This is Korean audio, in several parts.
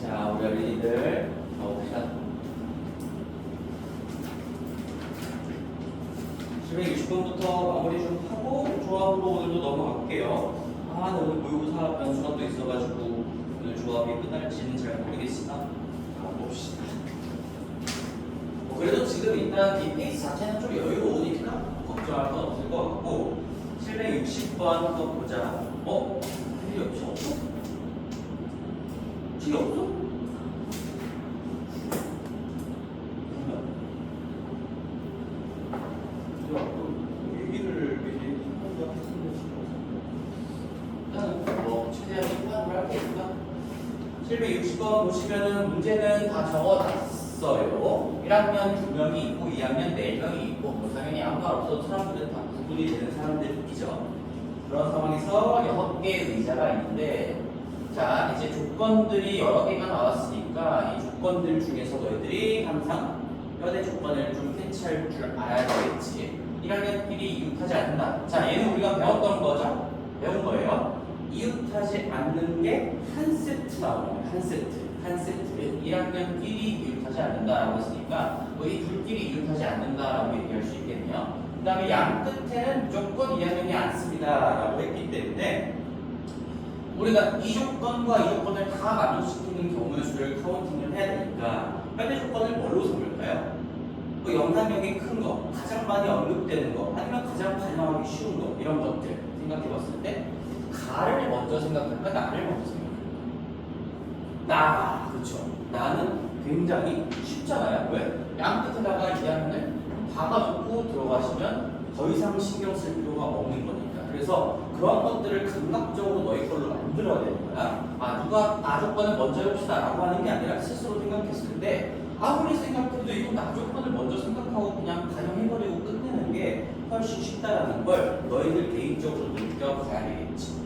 자, 우리 어린이들 가봅시다. 760번부터 마무리 좀 하고 조합으로 오늘도 넘어갈게요. 아, 오늘 모의고사 변수가 또 있어가지고 오늘 조합이 끝날지는 잘 모르겠으나 가봅시다. 그래도 지금 일단 이 페이스 자체는 좀 여유로우니까 걱정할 건 없을 것 같고 760번 한번 보자. 필요 없어? 필요 없어? 얘기를 미리 한번 했으면 일단은 최대한 시간을 할게요. 760번 보시면은 문제는 다 적어놨어요. 1학년 2명이 있고 2학년 4명이 있고 당연히 아무 말 없어도 사람들은 다 구분이 되는 사람들이죠. 그런 상황에서 6개의 의자가 있는데 자, 이제 조건들이 여러 개가 나왔으니까 이 조건들 중에서 너희들이 항상 연의 조건을 좀 캐치할 줄 알아야 되겠지. 1학년끼리 이웃하지 않는다. 자, 얘는 우리가 배웠던 거죠? 배운 거예요. 이웃하지 않는 게 한 세트 나오는 거예요. 한 세트. 1학년끼리 이웃하지 않는다라고 했으니까 이 둘끼리 이웃하지 않는다라고 얘기할 수 있겠네요. 그 다음에 양 끝에는 무조건 2학년이 않습니다라고 했기 때문에 우리가 이 조건과 이 조건을 다 만족시키는 경우의 수를 카운팅을 해야 되니까 현재 조건을 뭘로 삼을까요? 영향력이 큰 거, 가장 많이 언급되는 거, 아니면 가장 반영하기 쉬운 거 이런 것들 생각해 봤을 때 가를 먼저 생각할까? 나를 먼저 생각할까? 나, 그렇죠. 나는 굉장히 쉽잖아요. 왜? 양 끝에다가 2학년을 박아놓고 들어가시면 더 이상 신경 쓸 필요가 없는 거니까. 그래서 그런 것들을 감각적으로 너희 걸로 만들어야 되는 거야. 누가 나 조건을 먼저 해봅시다 라고 하는 게 아니라 스스로 생각했을 때 아무리 생각해도 이거 나 조건을 먼저 생각하고 그냥 반영해버리고 끝내는 게 훨씬 쉽다라는 걸 너희들 개인적으로 느껴봐야 되겠지.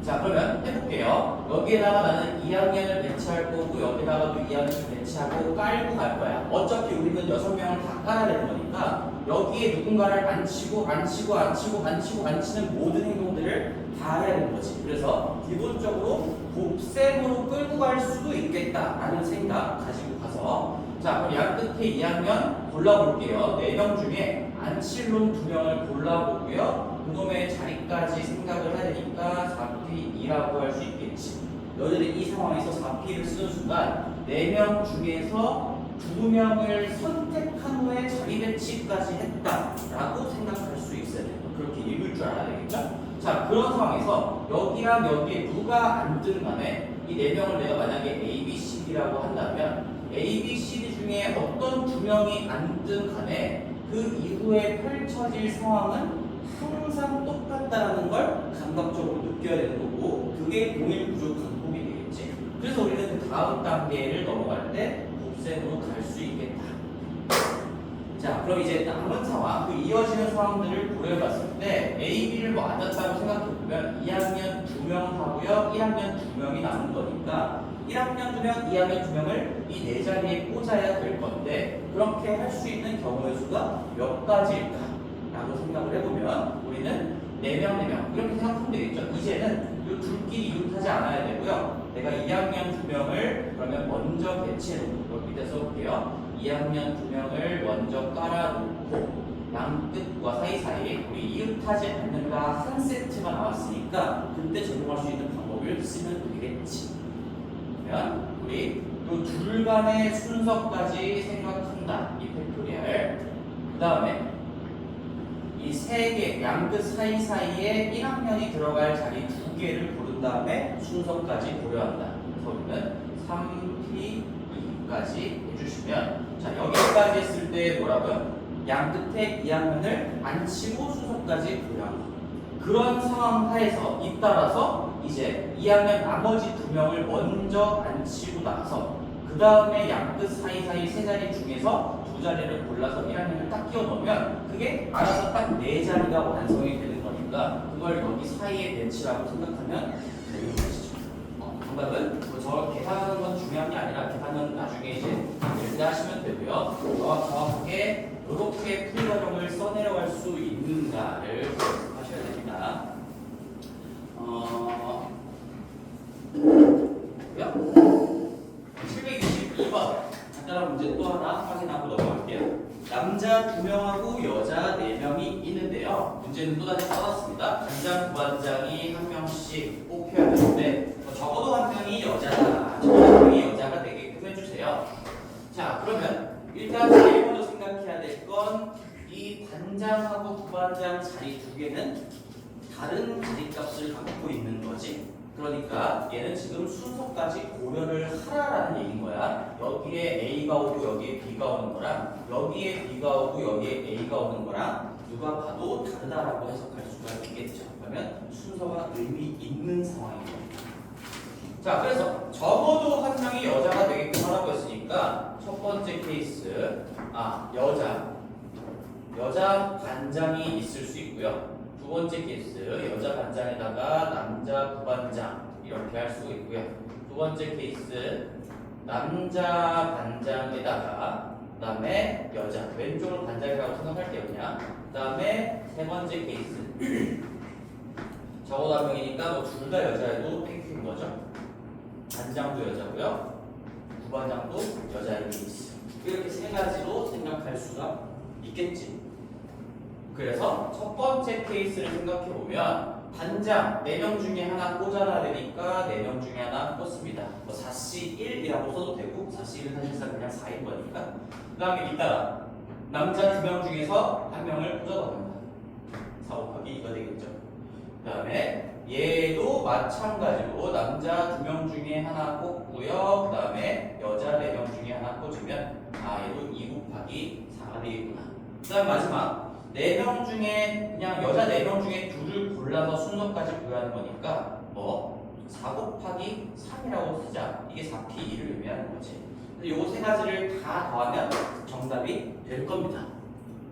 자, 그러면 해볼게요. 여기에다가 나는 2학년을 배치할 거고 여기다가도 2학년을 배치하고 깔고 갈 거야. 어차피 우리는 6명을 다 깔아야 되는 거니까 여기에 누군가를 앉히고 앉히는 모든 행동들을 다 해야 되는 거지. 그래서 기본적으로 곱셈으로 끌고 갈 수도 있겠다라는 생각 가지고 가서 자, 그럼 양 끝에 2학년 골라볼게요. 4명 중에 앉힐 놈 2명을 골라보고요. 그놈의 자리까지 생각을 해야 되니까 4P2라고 할 수 있겠지. 너희들이 이 상황에서 4P를 쓰는 순간 4명 중에서 2명을 선택한 후에 자리 배치까지 했다라고 생각할 수 있어야 돼요. 그렇게 읽을 줄 알아야 되겠죠? 자, 그런 상황에서 여기랑 여기에 누가 앉든 간에 이 4명을 내가 만약에 A, B, C, D라고 한다면 A, B, C, D 중에 어떤 2명이 앉든 간에 그 이후에 펼쳐질 상황은 항상 똑같다라는 걸 감각적으로 느껴야 되는 거고 그게 동일 구조 강법이 되겠지. 그래서 우리는 그 다음 단계를 넘어갈 때 곱셈으로 갈 수 있겠다. 자, 그럼 이제 남은 상황, 그 이어지는 상황들을 고려해봤을 때 A, B를 뭐 앉았다고 생각해보면 2학년 2명 하고요 1학년 2명이 남은 거니까 1학년 2명, 2학년 2명을 이 네 자리에 꽂아야 될 건데 그렇게 할 수 있는 경우의 수가 몇 가지일까? 라고 생각을 해보면 우리는 4명, 4명 이렇게 생각하면 되겠죠. 이제는 이 둘끼리 이웃하지 않아야 되고요. 내가 2학년 2명을 그러면 먼저 배치해놓고 여기 밑에 써볼게요. 2학년 2명을 먼저 깔아놓고 양 끝과 사이사이에 우리 이웃하지 않는가 한 세트가 나왔으니까 그때 적용할 수 있는 방법을 쓰면 되겠지. 그러면 우리 이 둘 간의 순서까지 생각한다. 이 팩토리얼. 그 다음에 이 3개, 양 끝 사이사이에 1학년이 들어갈 자리 2개를 고른 다음에 순서까지 고려한다. 그래서 우리는 3P2까지 해주시면 자, 여기까지 했을 때 뭐라고요? 양 끝에 2학년을 앉히고 순서까지 고려한다. 그런 상황 하에서 잇따라서 이제 2학년 나머지 2명을 먼저 앉히고 나서 그 다음에 양 끝 사이사이 3자리 중에서 2자리를 골라서 1학년을 딱 끼워 넣으면 그게 알아서 딱 4자리가 완성이 되는 거니까 그걸 여기 사이에 배치라고 생각하면 되는 것이죠. 정답은 저 계산하는 건 중요한 게 아니라 계산은 나중에 이제 하시면 되고요. 정확하게 이렇게 풀이 과정을 써내려갈 수 있는가를 하셔야 됩니다. 남자 2명하고 여자 4명이 있는데요. 문제는 또다시 써놨습니다. 반장, 부반장이 한 명씩 뽑혀야 되는데 적어도 한 명이 여자다. 적어도 한 명이 여자가 되게끔 해주세요. 자, 그러면 일단 제일 먼저 생각해야 될 건 이 반장하고 부반장 자리 두 개는 다른 자리값을 갖고 있는 거지. 그러니까 얘는 지금 순서까지 고려를 하라라는 얘기인 거야. 여기에 A가 오고 여기에 B가 오는 거랑 여기에 B가 오고 여기에 A가 오는 거랑 누가 봐도 다르다라고 해석할 수가 있겠죠. 그러면 순서가 의미 있는 상황인 겁니다. 자, 그래서 적어도 한 명이 여자가 되게끔 하라고 했으니까 첫 번째 케이스 여자 반장이 있을 수 있고요. 두 번째 케이스 여자 반장에다가 남자 부반장 이렇게 할 수 있고요. 두 번째 케이스 남자 반장에다가 그다음에 여자 왼쪽을 반장이라고 생각할게요 그냥. 그다음에 세 번째 케이스 적어도 한 명이니까 뭐 둘 다 여자여도 땡큐인 거죠. 반장도 여자고요. 부반장도 여자인 게 있어. 이렇게 세 가지로 생각할 수가 있겠지. 그래서 첫 번째 케이스를 생각해 보면 반장 4명 중에 하나 꽂아놔야 되니까 4명 중에 하나 꽂습니다. 뭐 4C1이라고 써도 되고 4C1은 사실상 그냥 4인 거니까. 그 다음에 이따가 남자 2명 중에서 한 명을 꽂아놓습니다. 4 곱하기 2가 되겠죠. 그 다음에 얘도 마찬가지로 남자 2명 중에 하나 꽂고요. 그 다음에 여자 4명 중에 하나 꽂으면 얘도 2 곱하기 4가 되겠구나. 그 다음 마지막 4명 중에 그냥 여자 4명 중에 둘을 골라서 순서까지 구하는 거니까 뭐 4 곱하기 3이라고 쓰자. 이게 4P2를 의미하는 거지. 요 세 가지를 다 더하면 정답이 될 겁니다.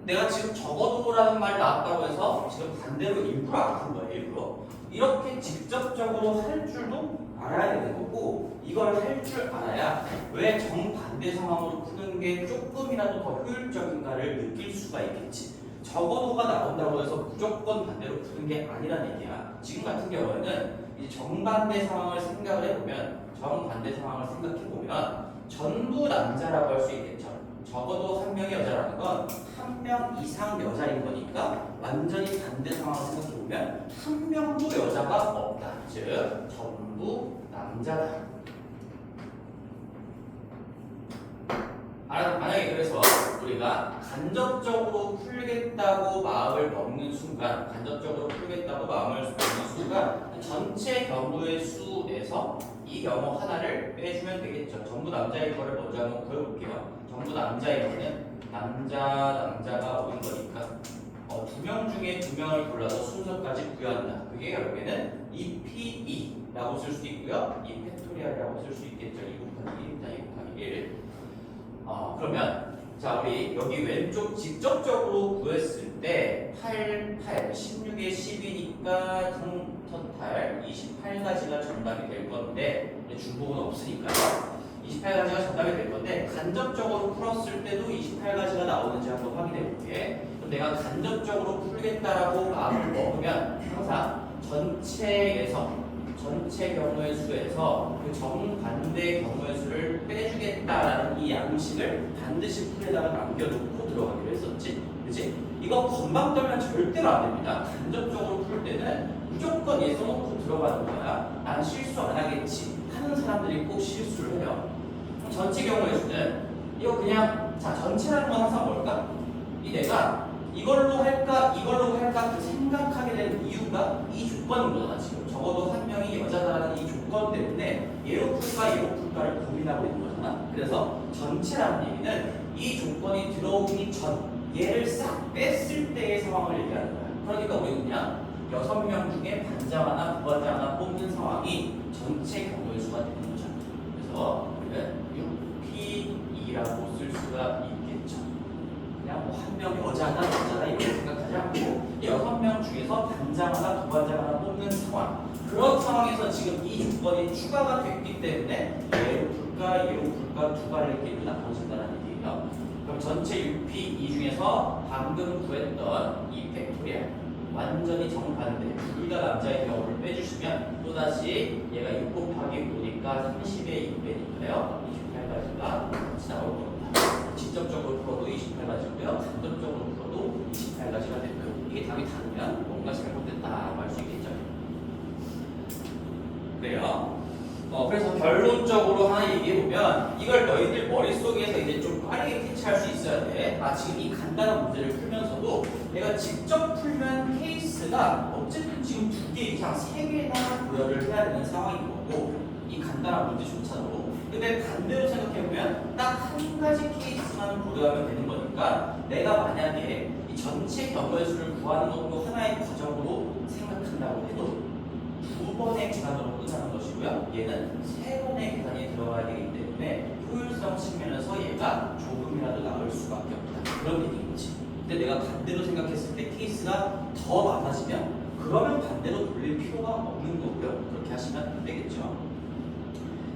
내가 지금 적어도라는 말 나왔다고 해서 지금 반대로 일부러 안 푼 거예요. 일부러. 이렇게 직접적으로 할 줄도 알아야 되는 거고 이걸 할 줄 알아야 왜 정반대 상황으로 푸는 게 조금이라도 더 효율적인가를 느낄 수가 있겠지. 적어도가 나온다고 해서 무조건 반대로 푸는 게 아니란 얘기야. 지금 같은 경우에는 이 정반대 상황을 생각을 해보면 정반대 상황을 생각해보면 전부 남자라고 할 수 있겠죠. 적어도 한 명이 여자라는 건 한 명 이상 여자인 거니까 완전히 반대 상황을 생각해보면 한 명도 여자가 없다. 즉 전부 남자다. 만약에 그래서 우리가 간접적으로 풀겠다고 마음을 먹는 순간 전체 경우의 수에서 이 경우 하나를 빼주면 되겠죠. 전부 남자인 거를 먼저 한번 구해볼게요. 전부 남자인 거는 남자가 오는 거니까 2명 중에 2명을 골라서 순서까지 구해한다. 그게 결국에는 2P2라고 쓸 수도 있고요. 2팩토리얼이라고 쓸 수 있겠죠. 2 곱하기 1, 2 곱하기 1. 그러면 자 우리 여기 왼쪽 직접적으로 구했을 때 16에 10이니까 토탈 28가지가 정답이 될 건데 중복은 없으니까요. 28가지가 정답이 될 건데 간접적으로 풀었을 때도 28가지가 나오는지 한번 확인해 볼게. 그럼 내가 간접적으로 풀겠다라고 마음을 먹으면 항상 전체 경우의 수에서 그 정반대 경우의 수를 빼주겠다라는 이 양식을 반드시 풀에다가 남겨놓고 들어가기로 했었지. 그치? 이거 건방 떨면 절대로 안 됩니다. 간접적으로 풀 때는 무조건 얘 써놓고 들어가는 거야. 난 실수 안 하겠지 하는 사람들이 꼭 실수를 해요. 그럼 전체 경우의 수는 이거 그냥 전체라는 건 항상 뭘까? 내가 이걸로 할까 그 생각하게 된 이유가 이 조건인 거잖아. 지금 적어도 한 명이 여자다라는 이 조건 때문에 얘로 풀까를 고민하고 있는 거잖아. 그래서 전체라는 얘기는 이 조건이 들어오기 전 얘를 싹 뺐을 때의 상황을 얘기하는 거야. 그러니까 우리는 그냥 6명 중에 반장 하나 부반장 하나 뽑는 상황이 전체 경우의 수가 되는 거죠. 그래서 우리는 6P2라고 쓸 수가 있겠죠. 그냥 뭐 한 명 여자다 이렇게 생각하지 않고 6명 중에서 반장 하나 부반장 하나 뽑는 상황. 그런 상황에서 지금 이 조건이 추가가 됐기 때문에 얘로 풀까 두 가지로 나눠진다는 얘기예요. 그럼 전체 6P2 중에서 방금 구했던 이 팩토리얼 완전히 정반대 둘 다 남자의 경우를 빼주시면 또다시 얘가 6 곱하기 5니까 30의 2배니까요 28가지가 같이 나올 겁니다. 직접적으로 풀어도 28가지고요. 간접적으로 풀어도 28가지가 되고요. 이게 답이 다르면 뭔가 잘못됐다고 할 수 있겠죠. 그래요. 그래서 결론적으로 하나 얘기해보면 이걸 너희들 머릿속에서 이제 좀 빠르게 캐치할 수 있어야 돼. 지금 이 간단한 문제를 풀면서도 내가 직접 풀면 케이스가 어쨌든 지금 2개 이상 3개나 구현을 해야 되는 상황인 거고 이 간단한 문제조차도. 근데 반대로 생각해보면 딱 한 가지 케이스만 고려하면 되는 거니까 내가 만약에 이 전체 경우의 수를 구하는 것도 하나의 과정으로 생각한다고 해도 2번의 계산으로 끝나는 것이고요. 얘는 3번의 계산이 들어가야 되기 때문에 효율성 측면에서 얘가 조금이라도 나을 수밖에 없다. 그런 얘기인 거지. 근데 내가 반대로 생각했을 때 케이스가 더 많아지면 그러면 반대로 돌릴 필요가 없는 거고요. 그렇게 하시면 안 되겠죠.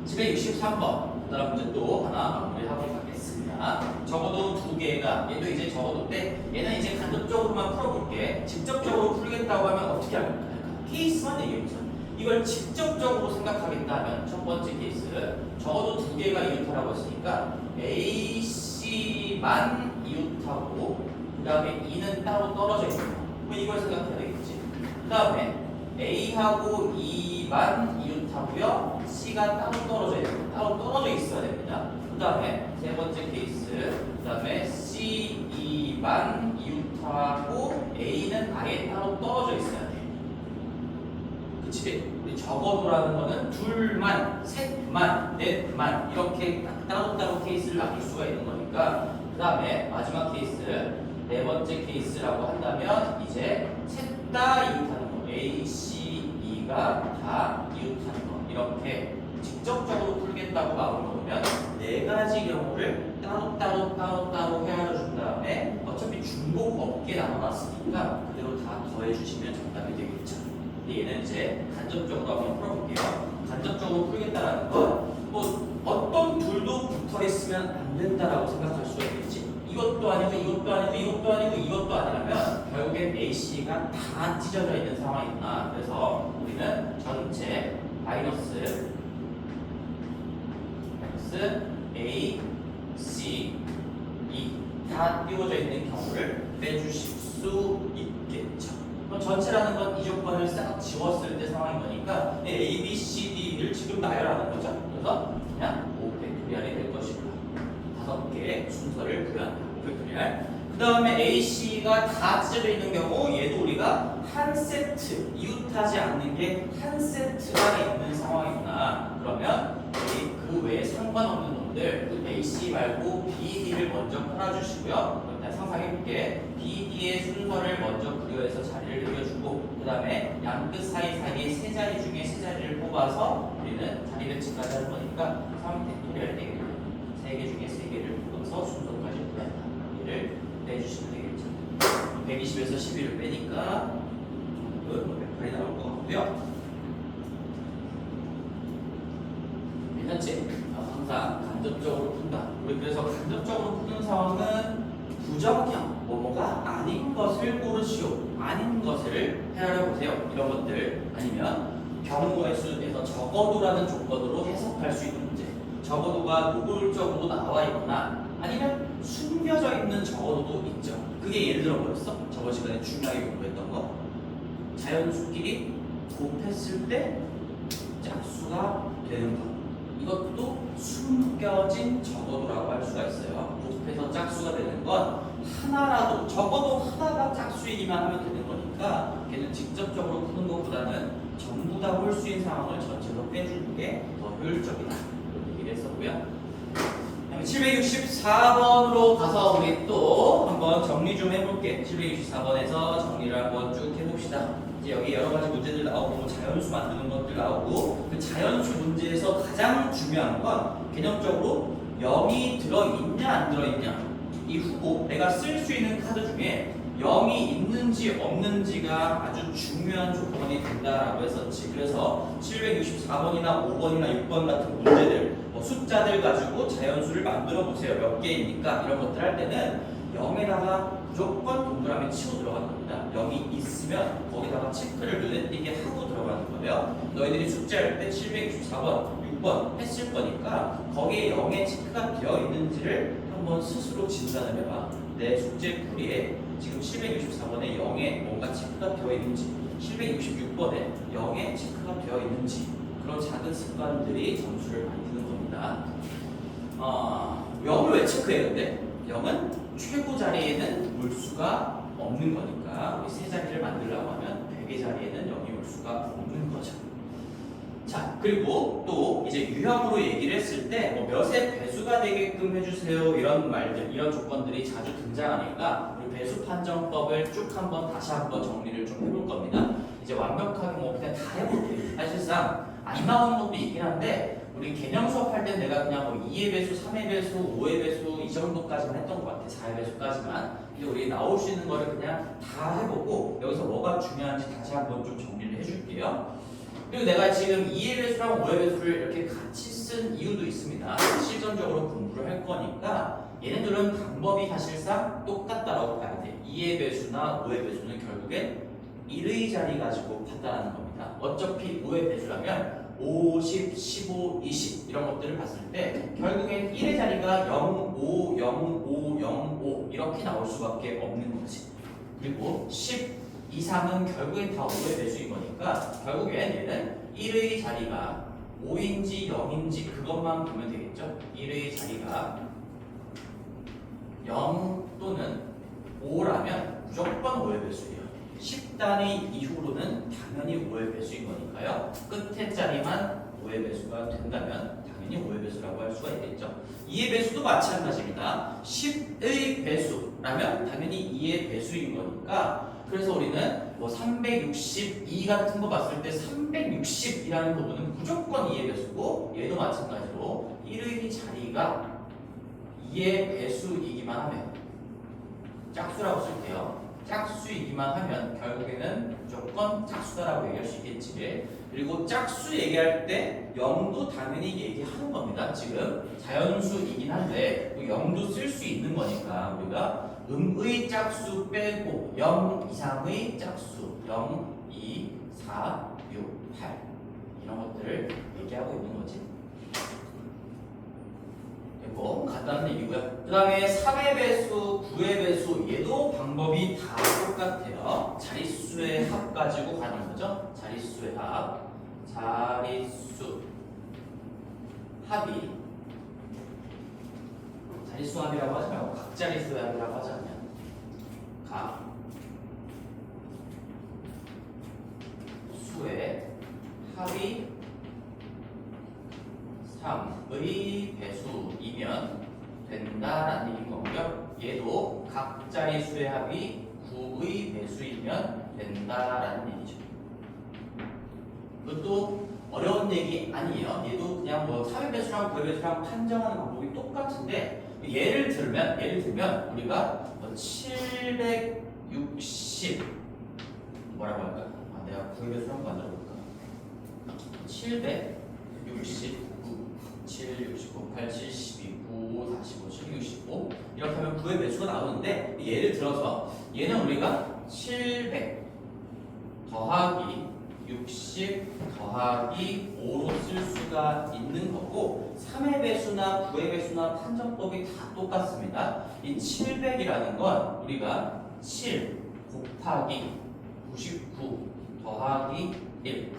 763번. 그 다음 문제 또 하나 마무리하고 가겠습니다. 적어도 2개가 얘도 이제 적어도 때 얘는 이제 간접적으로만 풀어볼게. 직접적으로 풀겠다고 하면 어떻게 할까? 케이스만 얘기해보자. 이걸 직접적으로 생각하겠다 하면 첫 번째 케이스 적어도 2개가 이웃하라고 했으니까 AC만 이웃하고 그 다음에 E는 따로 떨어져 있는 거. 그럼 이걸 생각해야 되겠지. 그 다음에 A하고 E만 이웃하고요. C가 따로 떨어져 있는 거. 따로 떨어져 있어야 됩니다. 그 다음에 세 번째 케이스 그 다음에 C, E만 이웃하고 A는 아예 따로 떨어져 있어야 돼. 그치? 우리 적어도라는 거는 둘만, 셋만, 넷만 이렇게 따로따로 케이스를 나눌 수가 있는 거니까 그 다음에 마지막 케이스 네 번째 케이스라고 한다면 이제 셋 다 이웃하는 거 A, C, E가 다 이웃하는 거 이렇게 직접적으로 풀겠다고 마음을 먹으면 네 가지 경우를 따로 헤아려 준 다음에 어차피 중복 없게 나눠놨으니까 그대로 다 더해주시면 정답이 되겠죠. 얘는 이제 간접적으로 한번 풀어볼게요. 간접적으로 풀겠다라는 건 뭐 어떤 둘도 붙어 있으면 안 된다라고 생각할 수가 있겠지. 이것도 아니고 이것도 아니고 이것도 아니고 이것도 아니라면 결국엔 AC가 다 찢어져 있는 상황이구나. 그래서 우리는 전체 마이너스 A, C, E 다 띄워져 있는 경우를 빼주실 수 있겠죠. 그럼 전체라는 건 이 조건을 싹 지웠을 때 상황인 거니까 A, B, C, D를 지금 나열하는 거죠. 그래서 그냥 5팩토리얼이 될 것이고요. 5개의 순서를 구현한다. 5팩토리얼. 그 다음에 A, C가 다 찢어져 있는 경우 얘도 우리가 한 세트, 이웃하지 않는 게 한 세트가 있는 상황이구나. 그러면 그 외에 상관없는 놈들 A, C 말고 B, D를 먼저 풀어주시고요. 일단 상상해볼게. B, D의 순서를 먼저 부여해서 자리를 내려주고 그 다음에 양끝 사이사이에 세 자리 중에 세 자리를 뽑아서 우리는 자리 배치까지 하는 거니까 3팩토리얼 되겠네요. 3개 중에 3개를 뽑아서 순서까지 구한다. 얘를 빼주시면 되겠죠. 120에서 11을 빼니까 108이 나올 것 같고요. 괜찮지? 항상 간접적으로 푼다. 우리 그래서 간접적으로 푸는 상황은 부정형, 뭐뭐가 아닌 것을 고르시오. 아닌 것을 헤아려 보세요. 이런 것들 아니면 경우의 수에서 적어도라는 조건으로 해석할 수 있는 문제. 적어도가 노골적으로 나와 있거나 아니면 숨겨져 있는 적어도도 있죠. 그게 예를 들어 뭐였어? 저번 시간에 중요하게 공부했던 거. 자연수끼리 곱했을 때 짝수가 되는 것. 이것도 숨겨진 적어도라고 할 수가 있어요. 곱해서 짝수가 되는 건 하나라도 적어도 하나가 짝수이기만 하면 되는 거니까 걔는 직접적으로 푸는 것보다는 전부 다 홀수인 상황을 전체로 빼주는 게 더 효율적이다. 이런 얘기를 했었고요. 764번으로 가서 우리 또 한번 정리 좀 해볼게. 764번에서 정리를 한번 쭉 해봅시다. 이제 여기 여러 가지 문제들 나오고 뭐 자연수 만드는 것들 나오고 그 자연수 문제에서 가장 중요한 건 개념적으로 0이 들어있냐 안 들어있냐 이 후보 내가 쓸 수 있는 카드 중에 0이 있는지 없는지가 아주 중요한 조건이 된다라고 했었지. 그래서 764번이나 5번이나 6번 같은 문제들 뭐 숫자들 가지고 자연수를 만들어 보세요. 몇 개입니까? 이런 것들 할 때는 0에다가 무조건 동그라미 치고 들어가는 겁니다. 0이 있으면 거기다가 체크를 눈에 띄게 하고 들어가는 거예요. 너희들이 숙제할 때 764번, 6번 했을 거니까 거기에 0의 체크가 되어 있는지를 한번 스스로 진단을 해봐. 내 숙제 풀이에 지금 764번에 0에 뭔가 체크가 되어 있는지, 766번에 0에 체크가 되어 있는지, 그런 작은 습관들이 점수를 만드는 겁니다. 0을 왜 체크해요? 근데 0은 최고 자리에는 올 수가 없는 거니까 우리 세 자리를 만들려고 하면 100의 자리에는 0이 올 수가 없는 거죠. 자, 그리고 또 이제 유형으로 얘기를 했을 때 뭐 몇의 배수가 되게끔 해주세요 이런 말들, 이런 조건들이 자주 등장하니까 우리 배수 판정법을 쭉 한번 다시 한번 정리를 좀 해볼 겁니다. 이제 완벽하게 뭐 그냥 다 해볼게요. 사실상 안 나오는 것도 있긴 한데 우리 개념 수업할 때 내가 그냥 뭐 2의 배수, 3의 배수, 5의 배수 이 정도까지만 했던 것 같아. 4의 배수까지만. 근데 우리 나올 수 있는 거를 그냥 다 해보고 여기서 뭐가 중요한지 다시 한번 좀 정리를 해줄게요. 그리고 내가 지금 2의 배수랑 5의 배수를 이렇게 같이 쓴 이유도 있습니다. 실전적으로 공부를 할 거니까 얘네들은 방법이 사실상 똑같다라고 봐야 돼. 2의 배수나 5의 배수는 결국엔 1의 자리 가지고 판단하는 겁니다. 어차피 5의 배수라면 5, 10, 15, 20 이런 것들을 봤을 때 결국엔 1의 자리가 0, 5, 0, 5, 0, 5 이렇게 나올 수밖에 없는 거지. 그리고 10 이상은 결국엔 다 5의 배수인 거니까 결국엔 얘는 1의 자리가 5인지 0인지 그것만 보면 되겠죠. 1의 자리가 0 또는 5라면 무조건 5의 배수예요. 10단위 이후로는 당연히 5의 배수인 거니까요. 끝에 자리만 5의 배수가 된다면 당연히 5의 배수라고 할 수가 있겠죠. 2의 배수도 마찬가지입니다. 10의 배수라면 당연히 2의 배수인 거니까 그래서 우리는 뭐 362 같은 거 봤을 때 360이라는 부분은 무조건 2의 배수고 얘도 마찬가지로 1의 자리가 2의 배수이기만 하면 짝수라고 쓸게요. 짝수이기만 하면 결국에는 무조건 짝수다라고 얘기할 수 있겠지. 그리고 짝수 얘기할 때 0도 당연히 얘기하는 겁니다. 지금 자연수이긴 한데 0도 쓸 수 있는 거니까 우리가 음의 짝수 빼고 0 이상의 짝수 0, 2, 4, 6, 8 이런 것들을 얘기하고 있는 거지. 뭐 간단한 얘기고요. 그 다음에 3의 배수, 9의 배수 얘도 방법이 다 똑같아요. 자릿수의 합 가지고 가는 거죠. 자릿수의 합. 자릿수 합이 자릿수 합이라고 하지 말고 각자릿수의 합이라고 하지 않냐. 각 수의 합이 3의 배수이면 된다라는 얘기인 거고요. 얘도 각 자릿수의 합이 9의 배수이면 된다라는 얘기죠. 이것도 어려운 얘기 아니에요. 얘도 그냥 뭐 3의 배수랑 9의 배수랑 판정하는 방법이 똑같은데 예를 들면 우리가 760 뭐라고 할까? 내가 9의 배수를 한번 만들어 볼까? 769 7, 69, 8, 72, 9, 45, 7, 65 이렇게 하면 9의 배수가 나오는데 예를 들어서 얘는 우리가 700 더하기 60 더하기 5로 쓸 수가 있는 거고 3의 배수나 9의 배수나 판정법이 다 똑같습니다. 이 700이라는 건 우리가 7 곱하기 99 더하기 1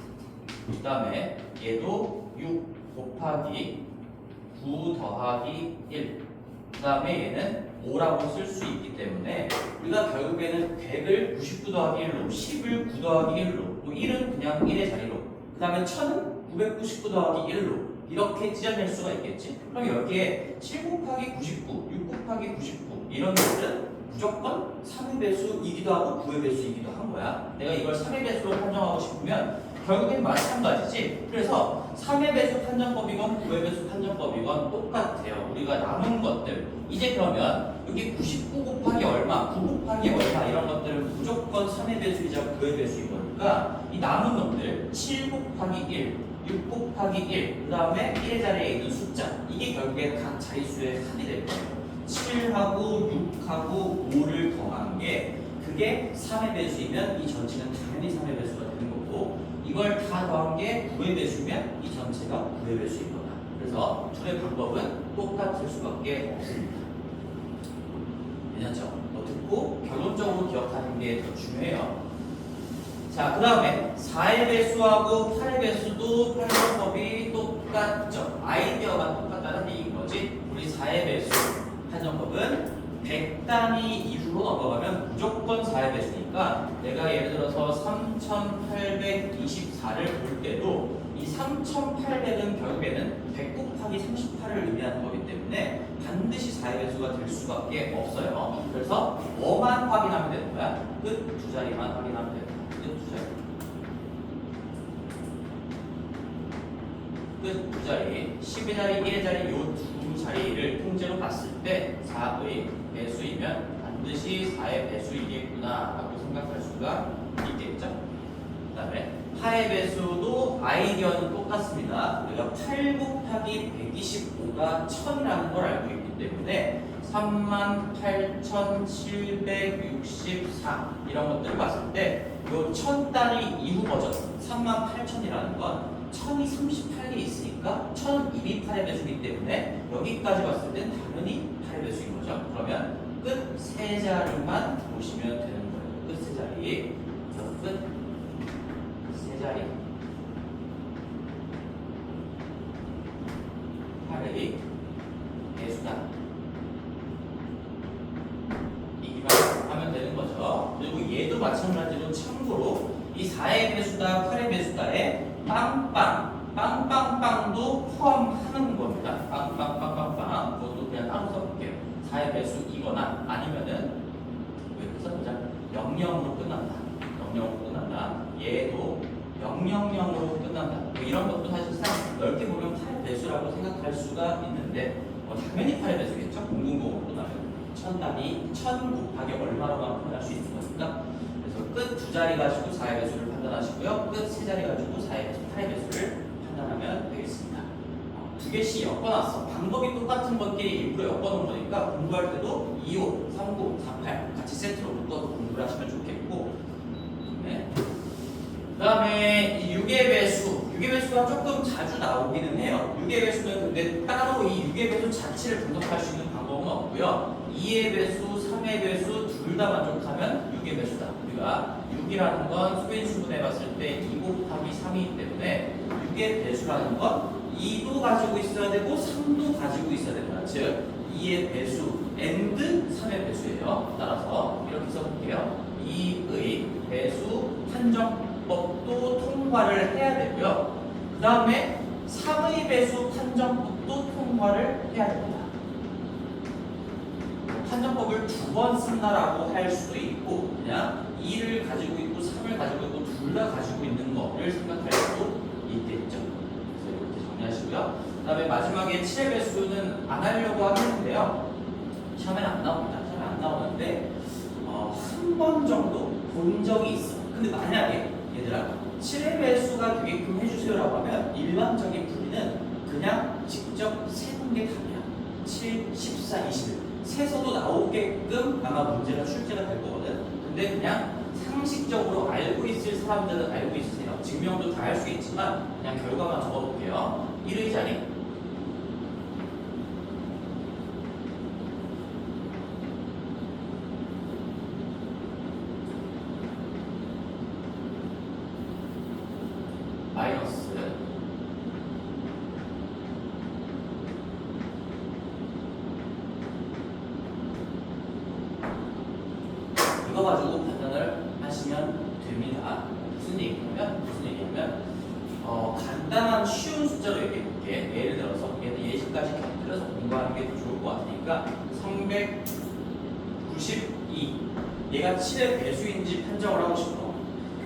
그 다음에 얘도 6 곱하기 9 더하기 1 그 다음에 얘는 5라고 쓸 수 있기 때문에 우리가 결국에는 100을 99 더하기 1로 10을 9 더하기 1로 또 1은 그냥 1의 자리로 그 다음에 1000은 999 더하기 1로 이렇게 찢어낼 수가 있겠지. 그럼 여기에 7 곱하기 99, 6 곱하기 99 이런 것들은 무조건 3의 배수이기도 하고 9의 배수이기도 한 거야. 내가 이걸 3의 배수로 판정하고 싶으면 결국엔 마찬가지지. 그래서 3의 배수 판정법이건 9의 배수 판정법이건 똑같아요. 우리가 남은 것들 이제 그러면 여기 99 곱하기 얼마, 9 곱하기 얼마 이런 것들은 무조건 3의 배수이자 9의 배수인 거니까 이 남은 놈들 7 곱하기 1, 6 곱하기 1, 그 다음에 1의 자리에 있는 숫자 이게 결국에 각 자릿수의 합이 될 거예요. 7하고 6하고 5를 더한 게 그게 3의 배수이면 이 전체는 당연히 3의 배수가 되는 거고 이걸 다 더한 게 9의 배수면 이 전체가 9의 배수인 거다. 그래서 둘의 방법은 똑같을 수밖에 없습니다. 괜찮죠? 듣고 결론적으로 기억하는 게 더 중요해요. 자, 그 다음에 4의 배수하고 8의 배수도 판정법이 똑같죠. 아이디어가 똑같다는 얘기인 거지. 우리 4의 배수 판정법은 100단위 이후로 넘어가면 무조건 4의 배수니까 내가 예를 들어서 3824를 볼 때도 이 3800은 결국에는 100 곱하기 38을 의미하는 거기 때문에 반드시 4의 배수가 될 수밖에 없어요. 그래서 뭐만 확인하면 되는 거야? 끝 두 자리만 확인하면 되는 거야. 끝 두 자리. 끝 두 자리. 10의 자리, 1의 자리 요 두 자리를 통째로 봤을 때 4의 배수이면 반드시 4의 배수이겠구나 라고 생각할 수가 있겠죠. 그 다음에 8의 배수도 아이디어는 똑같습니다. 우리가 8 곱하기 125가 1000이라는 걸 알고 있기 때문에 38,764 이런 것들을 봤을 때 이 1000단위 이후 버전 38,000이라는 건 1000이 38개 있으니까 1002이 8의 배수이기 때문에 여기까지 봤을 땐 당연히 8의 배수인 거죠. 그러면 끝 세 자리만 보시면 되는 거예요. 끝 세 자리. 끝 세 자리. 8의 배수다. 이기만 하면 되는 거죠. 그리고 얘도 마찬가지로 참고로 이 4의 배수다, 8의 배수다에 빵빵빵도 포함하는 겁니다. 빵빵빵빵빵 그것도 그냥 따로 써볼게요. 4의 배수이거나 아니면은 이렇게 써보자. 00으로 끝난다. 00으로 끝난다. 얘도 000으로 끝난다. 뭐 이런 것도 사실상 넓게 보면 8의 배수라고 생각할 수가 있는데 당연히 8의 배수겠죠. 000으로 끝나면 1000단위 1000 곱하기 얼마로만 표현할 수 있는 거니까. 그래서 끝 두 자리 가지고 4의 배수를 판단하시고요. 끝 세 자리 가지고 4의 배수, 8의 배수를 판단하면 되겠습니다. 두 개씩 엮어놨어. 방법이 똑같은 것끼리 일부러 엮어놓은 거니까 공부할 때도 25, 39, 48 같이 세트로 묶어서 공부를 하시면 좋겠고, 네. 그 다음에 6의 배수. 6의 배수가 조금 자주 나오기는 해요. 6의 배수는 근데 따로 이 6의 배수 자체를 분석할 수 있는 방법은 없고요. 2의 배수, 3의 배수 둘 다 만족하면 6의 배수다. 우리가 6이라는 건 수인수분해 봤을 때 2 곱하기 3이기 때문에 6의 배수라는 건 2도 가지고 있어야 되고 3도 가지고 있어야 된다. 즉 2의 배수 and 3의 배수예요. 따라서 이렇게 써볼게요. 2의 배수 판정법도 통과를 해야 되고요. 그 다음에 3의 배수 판정법도 통과를 해야 됩니다. 판정법을 두 번 쓴다라고 할 수도 있고 그냥 2를 가지고 있고 3을 가지고 있고 둘 다 가지고 있는 거를 생각할 수도 있겠죠. 그래서 이렇게 정리하시고요. 그 다음에 마지막에 7의 배수는 안 하려고 하는데요. 시험에는 안 나옵니다. 시험에 안 나오는데 한 번 정도 본 적이 있어. 근데 만약에 얘들아 7의 배수가 되게끔 해주세요라고 하면 일반적인 풀이는 그냥 직접 세는 게 답이야. 7, 14, 21 세서도 나오게끔 아마 문제가 출제가 될 거거든. 근데 그냥 상식적으로 알고 있을 사람들은 알고 있으세요. 증명도 다 할 수 있지만 그냥 결과만 적어볼게요. 1의 자리 마이너스 이거 가지고 판단을 하시면 됩니다. 무슨 얘기냐면 간단한 쉬운 숫자로 얘기해 볼게. 예를 들어서 얘는 예시까지 곁들여서 공부하는 게 더 좋을 것 같으니까 392 얘가 7의 배수인지 판정을 하고 싶어.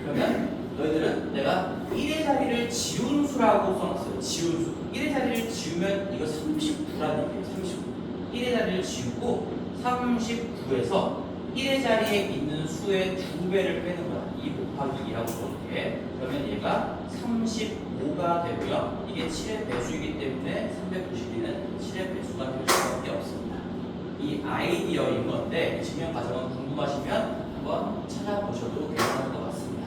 그러면 너희들은 내가 1의 자리를 지운 수라고 써놨어요. 지운 수. 1의 자리를 지우면 이거 39라는 얘기예요. 39. 1의 자리를 지우고 39에서 1의 자리에 있는 수의 2배를 빼는 거야. 2 곱하기 2라고 써볼게. 그러면 얘가 35가 되고요. 이게 7의 배수이기 때문에 392는 7의 배수가 될 수밖에 없습니다. 이 아이디어인 건데 이 증명 과정은 궁금하시면 한번 찾아보셔도 괜찮을 것 같습니다.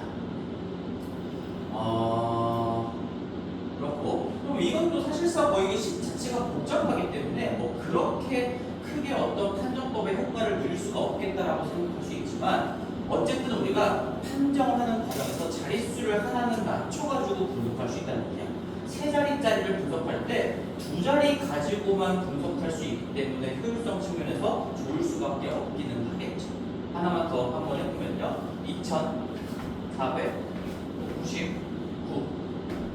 이게 식 자체가 복잡하기 때문에 뭐 그렇게 크게 어떤 판정법의 효과를 누릴 수가 없겠다라고 생각할 수 있지만 어쨌든 우리가 판정하는 과정에서 자릿수를 하나는 낮춰가지고 분석할 수 있다는 얘기야. 세 자리짜리를 분석할 때 두 자리 가지고만 분석할 수 있기 때문에 효율성 측면에서 좋을 수밖에 없기는 하겠죠. 하나만 더 한번 해보면요. 2499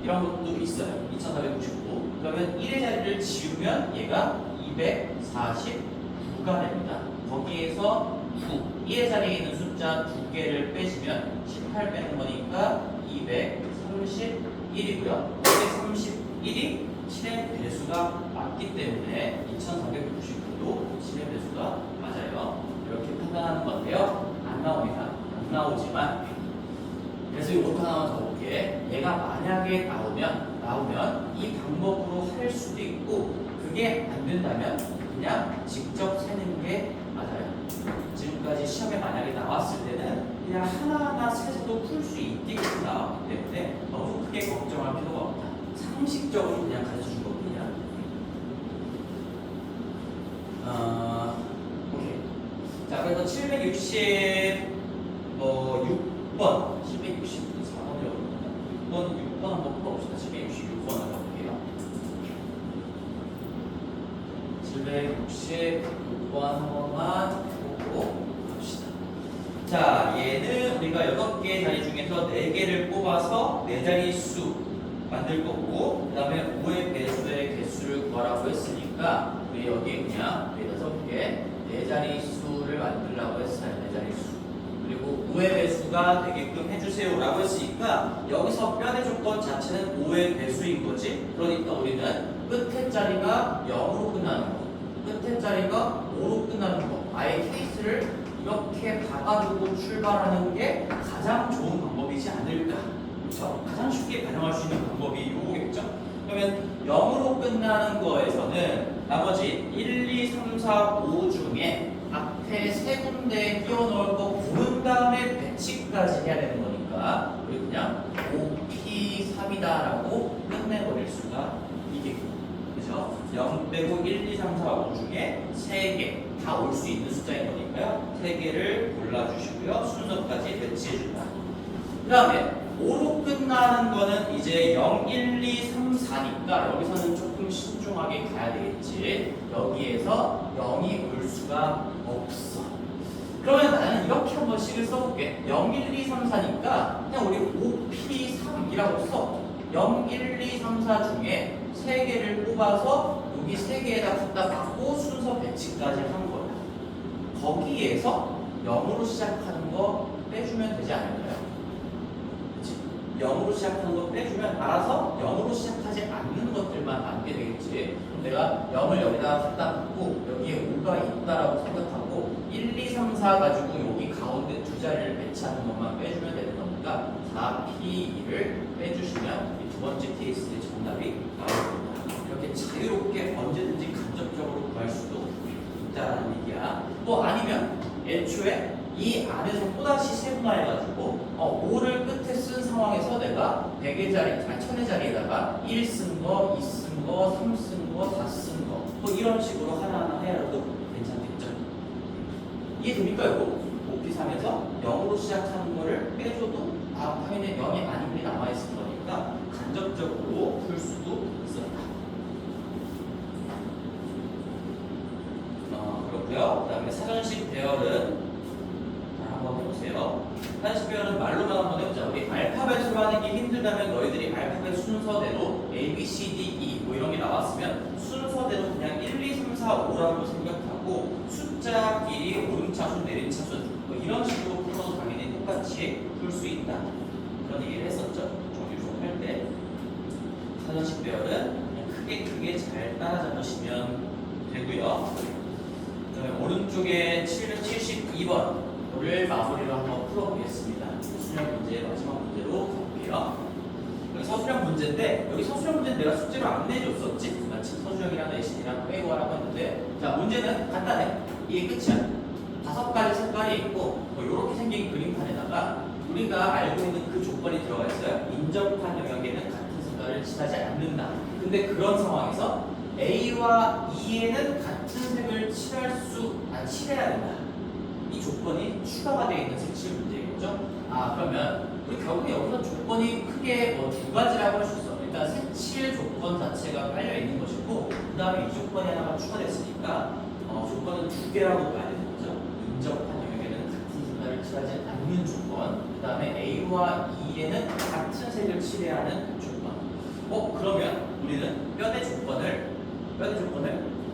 이런 것도 있어요. 2499 그러면 1의 자리를 지우면 얘가 249가 됩니다. 거기에서 9 1의 자리에 있는 숫자 2개를 빼시면 18 빼는 거니까 231이고요. 231이 7의 배수가 맞기 때문에 2499도 7의 배수가 맞아요. 이렇게 판단하는 건데요. 안 나옵니다. 안 나오지만 그래서 이것도 하나만 더 볼게. 얘가 만약에 나오면 이 방법으로 할 수도 있고 그게 안 된다면 그냥 직접 세는 게 맞아요. 지금까지 시험에 만약에 나왔을 때는 그냥 하나하나 세서도 풀 수 있게끔 나왔기 때문에 너무 크게 걱정할 필요가 없다. 상식적으로 그냥 가르쳐준 것뿐이야. 오케이. 자, 그래서 766번, 764번이라고 그러나? 6번 한번 풀어봅시다. 766번 한번 볼게요. 766번 한 번만 보고 갑시다. 자, 얘는 우리가 6개의 자리 중에서 4개를 뽑아서 4자리 수 만들 거고, 그 다음에 5의 배수의 개수를 구하라고 했으니까 우리 여기에 그냥 6개 4자리 수를 만들라고 했어요. 4자리 수. 그리고 5의 배수가 되게끔 해주세요 라고 했으니까 여기서 뼈대 조건 자체는 5의 배수인 거지. 그러니까 우리는 끝에 자리가 0으로 끝나는 거, 끝에 자리가 5로 끝나는 거, 아예 케이스를 이렇게 박아두고 출발하는 게 가장 좋은 방법이지 않을까. 그렇죠? 가장 쉽게 가정할 수 있는 방법이 요거겠죠? 그러면 0으로 끝나는 거에서는 나머지 1, 2, 3, 4, 5 중에 앞에 세 군데 끼워 넣을 거 고른 다음에 배치까지 해야 되는 거니까 우리 그냥 5P3이다라고 끝내버릴 수가 있겠고, 그죠? 0 빼고 1, 2, 3, 4, 5 중에 3개 다 올 수 있는 숫자인 거니까요. 3개를 골라주시고요. 순서까지 배치해준다. 그 다음에 5로 끝나는 거는 이제 0, 1, 2, 3, 4니까 여기서는 조금 신중하게 가야 되겠지. 여기에서 0이 올 수가 없어. 그러면 나는 이렇게 한번 식을 써볼게. 0, 1, 2, 3, 4니까 그냥 우리 5P3이라고 써. 0, 1, 2, 3, 4 중에 3개를 뽑아서 여기 3개에다 갖다 받고 순서 배치까지 한 거야. 거기에서 0으로 시작하는 거 빼주면 되지 않을까요? 0으로 시작하는 거 빼주면 알아서 0으로 시작하지 않는 것들만 남게 되겠지. 그럼 내가 0을 여기다가 갖다 놓고 여기에 5가 있다라고 생각하고 1, 2, 3, 4 가지고 여기 가운데 두 자리를 배치하는 것만 빼주면 되는 거니까 4P2를 빼주시면 이 두 번째 케이스의 정답이 나옵니다. 이렇게 자유롭게 언제든지 간접적으로 구할 수도 있다는 얘기야. 또 아니면 애초에 이 안에서 또다시 세분화해가지고 5를 끝에 쓴 상황에서 내가 100의 자리, 1000의 자리에다가 1 쓴 거, 2 쓴 거, 3 쓴 거, 4 쓴 거 뭐 이런 식으로 하나하나 해라도 괜찮겠죠? 이해됩니까 이거? OP3에서 0으로 시작하는 거를 빼줘도 당연히 0이 아닌 게 남아있을 거니까 간접적으로 풀 수도 있었다. 그렇고요. 그 다음에 사전식 배열은 한번 해보세요. 사전식 배열은 말로만 한번 해보자. 우리 알파벳으로 하는 게 힘들다면 너희들이 알파벳 순서대로 A, B, C, D, E 뭐 이런 게 나왔으면 순서대로 그냥 1, 2, 3, 4, 5라고 생각하고 숫자끼리 오름차순, 내림차순 뭐 이런 식으로 풀어도 당연히 똑같이 풀 수 있다. 그런 얘기를 했었죠. 정규수업 때. 사전식 배열은 그냥 크게 잘 따라잡으시면 되고요. 그다음에 오른쪽에 772번을 마무리로 한번 풀어보겠습니다. 수량 문제 마지막 문제로 가볼게요. 여기 서술형 문제인데 여기 서술형 문제는 내가 숙제로 안 내줬었지? 마치 서술형이랑 내신이랑 빼고 하라고 했는데 자 문제는 간단해. 이게 끝이야. 5가지 색깔이 있고 뭐 이렇게 생긴 그림판에다가 우리가 알고 있는 그 조건이 들어가 있어요. 인접한 영역에는 같은 색깔을 칠하지 않는다. 근데 그런 상황에서 A와 E에는 같은 색을 칠해야 된다. 이 조건이 추가가 되어 있는 색칠 문제겠죠? 그러면 우리 결국에 여기서 조건이 크게 뭐 두 가지라고 할 수 있어. 일단 색칠 조건 자체가 깔려 있는 것이고, 그 다음에 이 조건이 하나가 추가됐으니까 조건은 두 개라고 봐야 되는 거죠. 인접한 영역에는 같은 색깔을 칠하지 않는 조건, 그 다음에 A와 E에는 같은 색을 칠해야 하는 조건. 그러면 우리는 뼈대 조건을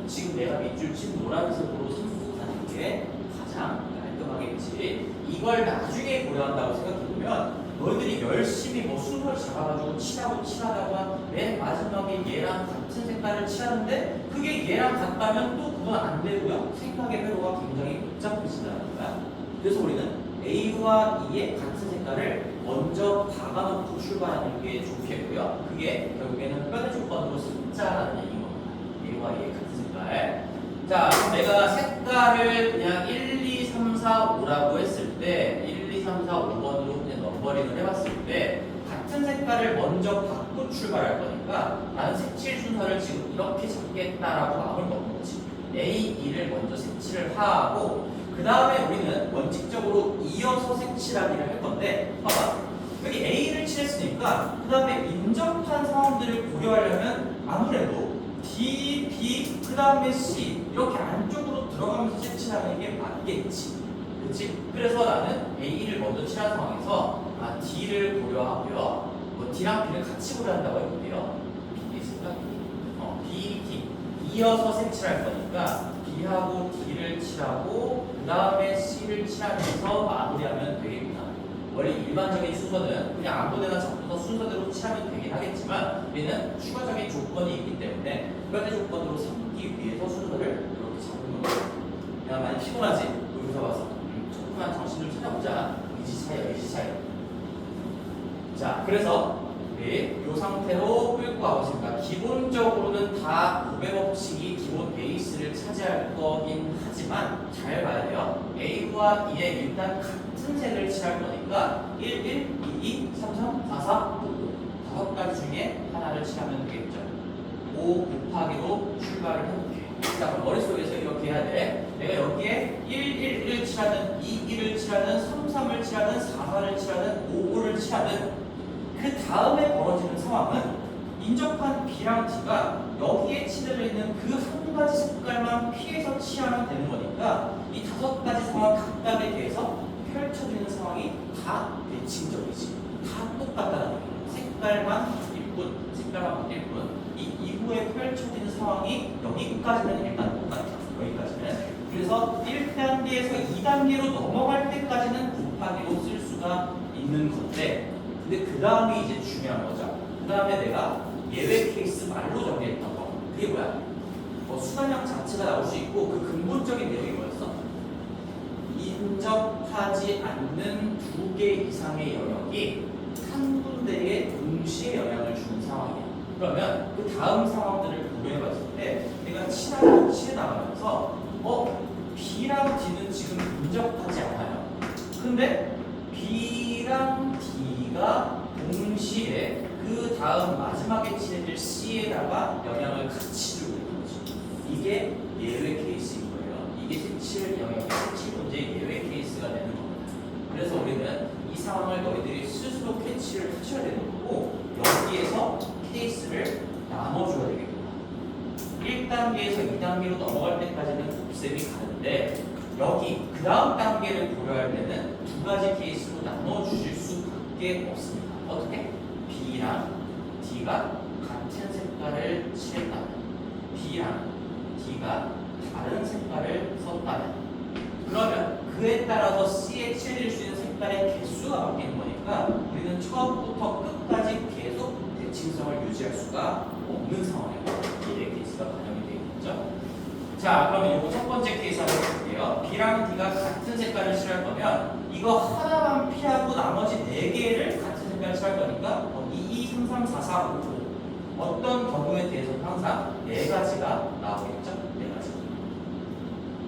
지금 내가 밑줄 친 노란색으로 선택하는 게 가장 깔끔하겠지. 이걸 나중에 고려한다고 생각해보면 너희들이 열심히 뭐 순서를 잡아가지고 칠하다가 맨 마지막에 얘랑 같은 색깔을 칠하는데 그게 얘랑 같다면 또 그건 안 되고요. 생각의 회로가 굉장히 복잡해진다는 거야. 그래서 우리는 A와 E의 같은 색깔을 먼저 박아놓고 출발하는 게 좋겠고요. 그게 결국에는 뼈대 조건으로 숫자라는 얘기인 겁니다. A와 E의 같은 색깔. 자, 그럼 내가 색깔을 그냥 1, 2, 3, 4, 5라고 했을 때 1, 2, 3, 4, 5번으로 그냥 넘버링을 해봤을 때 같은 색깔을 먼저 받고 출발할 거니까 나는 색칠 순서를 지금 이렇게 잡겠다라고 마음을 먹는 거지. A, E를 먼저 색칠을 하고 그 다음에 우리는 원칙적으로 이어서 색칠하기를 할 건데 봐봐. 여기 A를 칠했으니까 그 다음에 인접한 상황들을 고려하려면 아무래도 D, B, 그 다음에 C 이렇게 안쪽으로 들어가면서 색칠하는 게 맞겠지. 그렇지? 그래서 나는 A를 먼저 칠한 상황에서 D를 고려하고요. 뭐 D랑 B를 같이 고려한다고 해볼게요. B 있을까? B, D 이어서 색칠할 거니까 B하고 D를 칠하고 그 다음에 C를 칠하면서 마무리하면 되겠구나. 원래 일반적인 순서는 그냥 아무데나 잡고서 순서대로 칠하면 되긴 하겠지만 우리는 추가적인 조건이 있기 때문에 뼈대 조건으로 삼기 위해서 순서를 이렇게 잡는 거예요. 야, 많이 피곤하지? 여기서 와서 조금만 정신 좀 차려보자. 의지차이. 자, 그래서 우리 이 상태로 끌고 가보겠습니다. 기본적으로는 다 곱의 법칙이 기본 베이스를 차지할 거긴 하지만 잘 봐야 돼요. A와 E에 일단 같은 색을 칠할 거니까 1, 1, 2, 2, 3, 3, 4, 4, 5, 5 다섯 가지 중에 하나를 칠하면 되겠죠. 5 곱하기로 출발을 해볼게. 자, 그럼 머릿속에서 이렇게 해야 돼. 내가 여기에 1, 1, 1을 칠하든 2, 2를 칠하든 3, 3을 칠하든 4, 4를 칠하든 5, 5를 칠하든 그 다음에 벌어지는 상황은 인접한 B랑 D가 여기에 칠해져 있는 그 한 가지 색깔만 피해서 칠하면 되는 거니까 이 다섯 가지 상황 각각에 대해서 펼쳐지는 상황이 다 대칭적이지. 다 똑같다는 거예요. 색깔만 바뀔 뿐. 이 이후에 펼쳐지는 상황이 여기까지는 일단 똑같아요. 여기까지는. 그래서 1단계에서 2단계로 넘어갈 때까지는 곱하기로 쓸 수가 있는 건데 근데 그 다음에 이제 중요한 거죠. 그 다음에 내가 예외 케이스 말로 정리했던 거. 그게 뭐야? 수단형 자체가 나올 수 있고 그 근본적인 내용이 뭐였어? 인접하지 않는 두 개 이상의 영역이 한 군데에 동시에 영향을 주는 상황이야. 그러면 그 다음 상황들을 고려해봤을 때 내가 칠해 나가면서 B랑 D는 지금 인접하지 않아요. 근데 B랑 D가 동시에 그 다음 마지막에 칠해질 C에다가 영향을 같이 주고 있는 거죠. 이게 예외 케이스인 거예요. 이게 색칠 영역의 색칠 문제의 예외 케이스가 되는 겁니다. 그래서 우리는 이 상황을 너희들이 스스로 캐치를 하셔야 되는 거고 여기에서 케이스를 나눠줘야 되겠구나. 1단계에서 2단계로 넘어갈 때까지는 곱셈이 가는데 여기 그 다음 단계를 고려할 때는 두 가지 케이스로 나눠주실 수밖에 없습니다. 어떻게? B랑 D가 같은 색깔을 칠했다면 B랑 D가 다른 색깔을 썼다면 그러면 그에 따라서 C에 칠해질 수 있는 색깔의 개수가 바뀌는 거니까 우리는 처음부터 끝까지 계속 대칭성을 유지할 수가 없는 상황입니다. 이의 케이스가 반영이 되어 있죠. 자, 그러면 이거 첫 번째 케이스 한번 볼게요. B랑 D가 같은 색깔을 칠할 거면 이거 하나만 피하고 나머지 4개를 같은 색깔을 칠할 거니까 2, 2, 3, 3, 4, 4, 5, 5 어떤 경우에 대해서는 항상 4가지가 나오겠죠? 4가지.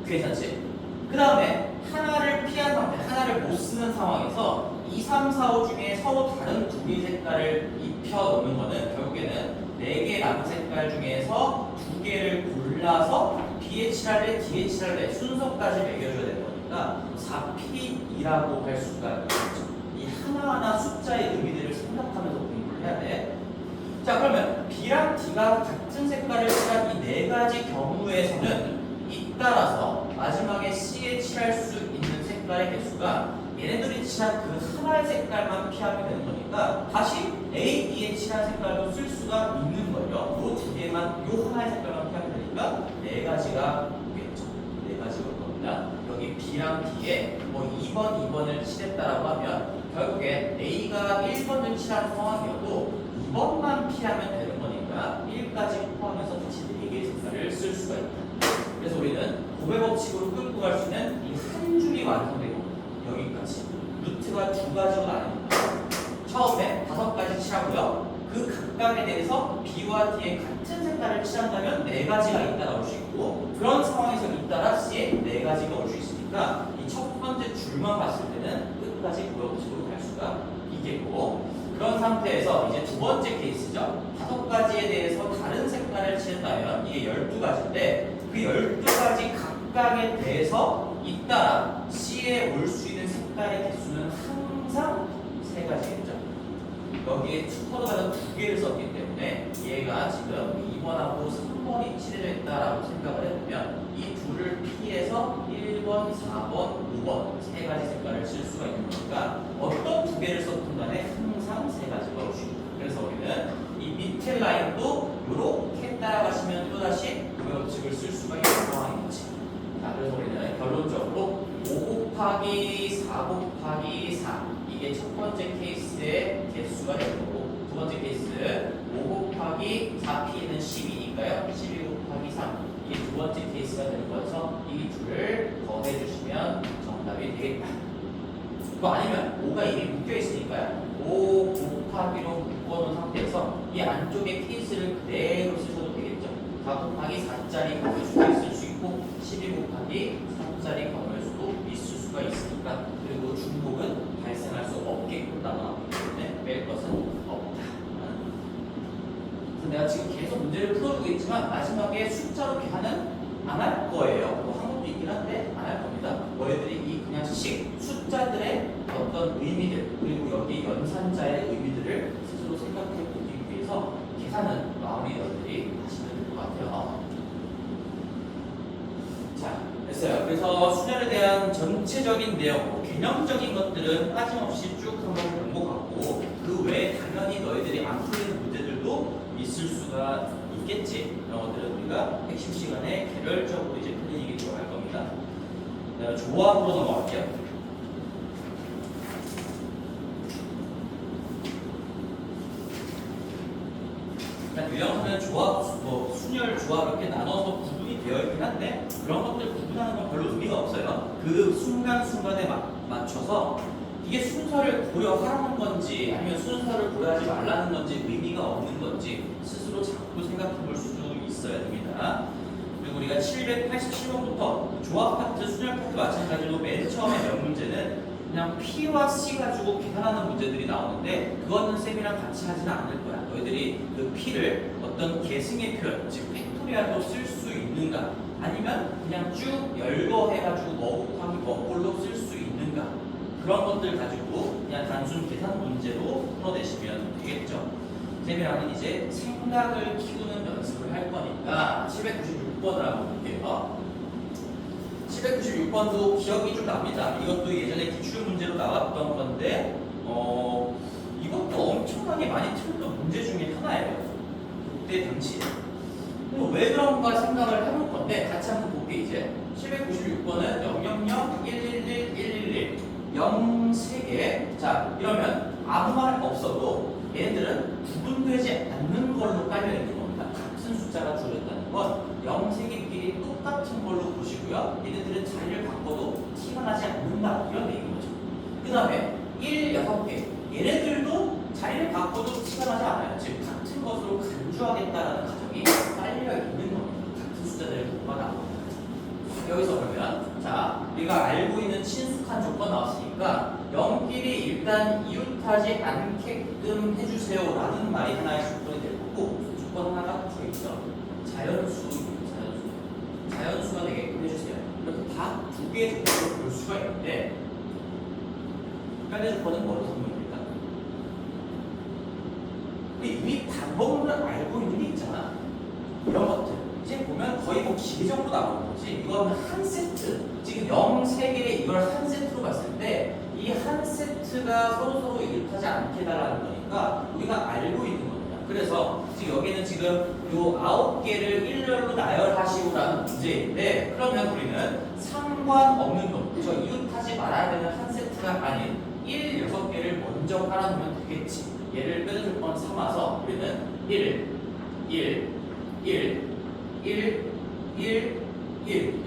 괜찮지? 그 다음에 하나를 피한 상태, 하나를 못 쓰는 상황에서 2, 3, 4, 5 중에 서로 다른 두 개의 색깔을 입혀 놓는 거는 결국에는 4개 남은 색깔 중에서 2개를 골라서 B에 칠할래, D에 칠할래 순서까지 매겨줘야 되는 거니까 4P2라고 할 수가 있죠. 이 하나하나 숫자의 의미들을 생각하면서 공부를 해야 돼. 자, 그러면 B랑 D가 같은 색깔을 칠한 이 4가지 경우에서는 잇따라서 마지막에 C에 칠할 수 있는 색깔의 개수가 얘네들이 칠한 그 하나의 색깔만 피하면 되는 거니까 다시 A, B에 칠한 색깔도 쓸 수가 있는 거예요. 요 두 개만, 요 하나의 색깔만 피하면 되니까 4가지가 오겠죠. 4가지가 올 겁니다. 여기 B랑 D에 뭐 2번, 2번을 칠했다라고 하면 결국에 A가 1번을 칠한 상황이어도 2번만 피하면 되는 거니까 1까지 포함해서 다시 4개의 색깔을 쓸 수가 있다. 그래서 우리는 곱의 법칙으로 끌고 갈 수 있는 이 한 줄이 완성되고 여기까지 루트가 2가지로 나뉩니다. 처음에 5가지 칠하고요. 그 각각에 대해서 B와 D의 같은 색깔을 칠한다면 4가지가 잇따라 올 수 있고 그런 상황에서 잇따라 C에 4가지가 올 수 있으니까 이 첫 번째 줄만 봤을 때는 끝까지 곱의 법칙으로 갈 수가 있겠고 그런 상태에서 이제 두 번째 케이스죠. 5가지에 대해서 다른 색깔을 칠한다면 이게 12가지인데 그 12가지 각각에 대해서 잇따라 C에 올 수 있는 색깔의 개수는 항상 3가지겠죠. 여기에 슈퍼노바는 2개를 썼기 때문에 얘가 지금 2번하고 3번이 칠해져 있다라고 생각을 해보면 이 둘을 피해서 1번, 4번, 5번 3가지 색깔을 쓸 수가 있는 거니까 어떤 2개를 썼든 간에 항상 3가지가 올 수 있다. 그래서 우리는 이 밑에 라인도 이렇게 따라가시면 또다시 그 법칙을 쓸 수가 있는 상황인 거지. 자, 그래서 우리는 결론적으로 5 곱하기 4 곱하기 4 이게 첫 번째 케이스의 개수가 되는 거고 두 번째 케이스 5 곱하기 4P는 12니까요. 12 곱하기 3 이게 두 번째 케이스가 되는 거여서 이 둘을 더해주시면 정답이 되겠다. 또 아니면 5가 이미 묶여있으니까요. 5 곱하기로 묶어놓은 상태에서 이 안쪽에 케이스를 그대로 쓰셔도 되겠죠. 4 곱하기 4짜리 경우일 수도 있을 수 있고 12 곱하기 3짜리 경우일 수도 있을 수가 있으니까 그리고 중복은 발생할 수 없게끔 나눠놨기 때문에 뺄 것은 없다. 그래서 내가 지금 계속 문제를 풀어주고 있지만 마지막에 숫자로 계산은 안 할 거예요. 뭐 한 것도 있긴 한데 안 할 겁니다. 너희들이 이 그냥 숫자들의 어떤 의미들 그리고 여기 연산자의 의미들을 스스로 생각해 보기 위해서 계산은 마무리 너희들이 하시면 될 것 같아요. 자, 됐어요. 그래서 수련에 대한 전체적인 내용, 개념적인 것들은 빠짐없이 쭉 한번 본 것 같고 그 외에 당연히 너희들이 안 풀리는 문제들도 있을 수가 있겠지. 이런 것들은 우리가 핵심 시간에 개별적으로 이제 풀리게 들어갈 겁니다. 조합으로 넘어갈게요. 유형은 조합, 순열, 조합 이렇게 나눠서 구분이 되어 있긴 한데 그런 것들 구분하는 건 별로 의미가 없어요. 그 순간순간에 맞춰서 이게 순서를 고려하라는 건지 아니면 순서를 고려하지 말라는 건지 의미가 없는 건지 스스로 자꾸 생각해 볼 수 있어야 됩니다. 그리고 우리가 787번부터 조합 파트, 순열 파트 마찬가지로 맨 처음에 몇 문제는 그냥 P와 C 가지고 계산하는 문제들이 나오는데 그거는 쌤이랑 같이 하지는 않을 거야. 너희들이 그 P를 어떤 계승의 표현, 즉 팩토리얼로 쓸 수 있는가 아니면 그냥 쭉 열거해가지고 뭐 곱하기 뭐꼴로 쓸 수 있는가 그런 것들 가지고 그냥 단순 계산 문제로 풀어내시면 되겠죠. 쌤이랑은 이제 생각을 키우는 연습을 할 거니까 796번을 한번 볼게요. 796번도 기억이 좀 납니다. 이것도 예전에 기출 문제로 나왔던 건데 이것도 엄청나게 많이 틀렸던 문제 중에 하나예요. 그때 당시에. 왜 그런가 생각을 해볼 건데 같이 한번 볼게요. 이제 796번은 000, 111, 111 0 3개. 자, 이러면 아무 말 없어도 얘네들은 구분되지 않는 걸로 깔려있는 겁니다. 같은 숫자가 주어졌다는 건 0, 3개끼리 똑같은 걸로 보시고요. 얘네들은 자리를 바꿔도 티가 나지 않는다. 이런 얘기인 거죠. 그 다음에 1, 6개. 얘네들도 자리를 바꿔도 티가 나지 않아요. 즉 같은 것으로 간주하겠다라는 가정이 깔려있는 겁니다. 같은 숫자들을 뽑아나옵니다. 여기서 그러면 자 우리가 알고 있는 친숙한 조건 나왔으니까 0끼리 일단 이웃하지 않게끔 해주세요 라는 말이 하나의 조건이 될 거고 조건 하나가 더 있죠. 자연수가 되게끔 해주세요. 이렇게 다 두 개의 조건으로 볼 수가 있는데 헷갈릴 조건은 뭐로 설명드릴까? 이미 방법을 알고 있는 게 있잖아. 이런 것들 이제 보면 거의 뭐 기계 정도 나오는 거지. 이건 한 세트, 지금 0, 3개 이걸 한 세트로 봤을 때 이 한 세트가 서로 이웃하지 않게 달라는 거니까 우리가 알고 있는 겁니다. 그래서 지금 여기는 지금 요 9개를 일렬로 나열하시오라는 문제인데, 그러면 우리는 상관없는 놈, 저 이웃하지 말아야 되는 한 세트가 아닌 6개를 먼저 깔아놓으면 되겠지. 얘를 빼줄 건 삼아서 우리는 1,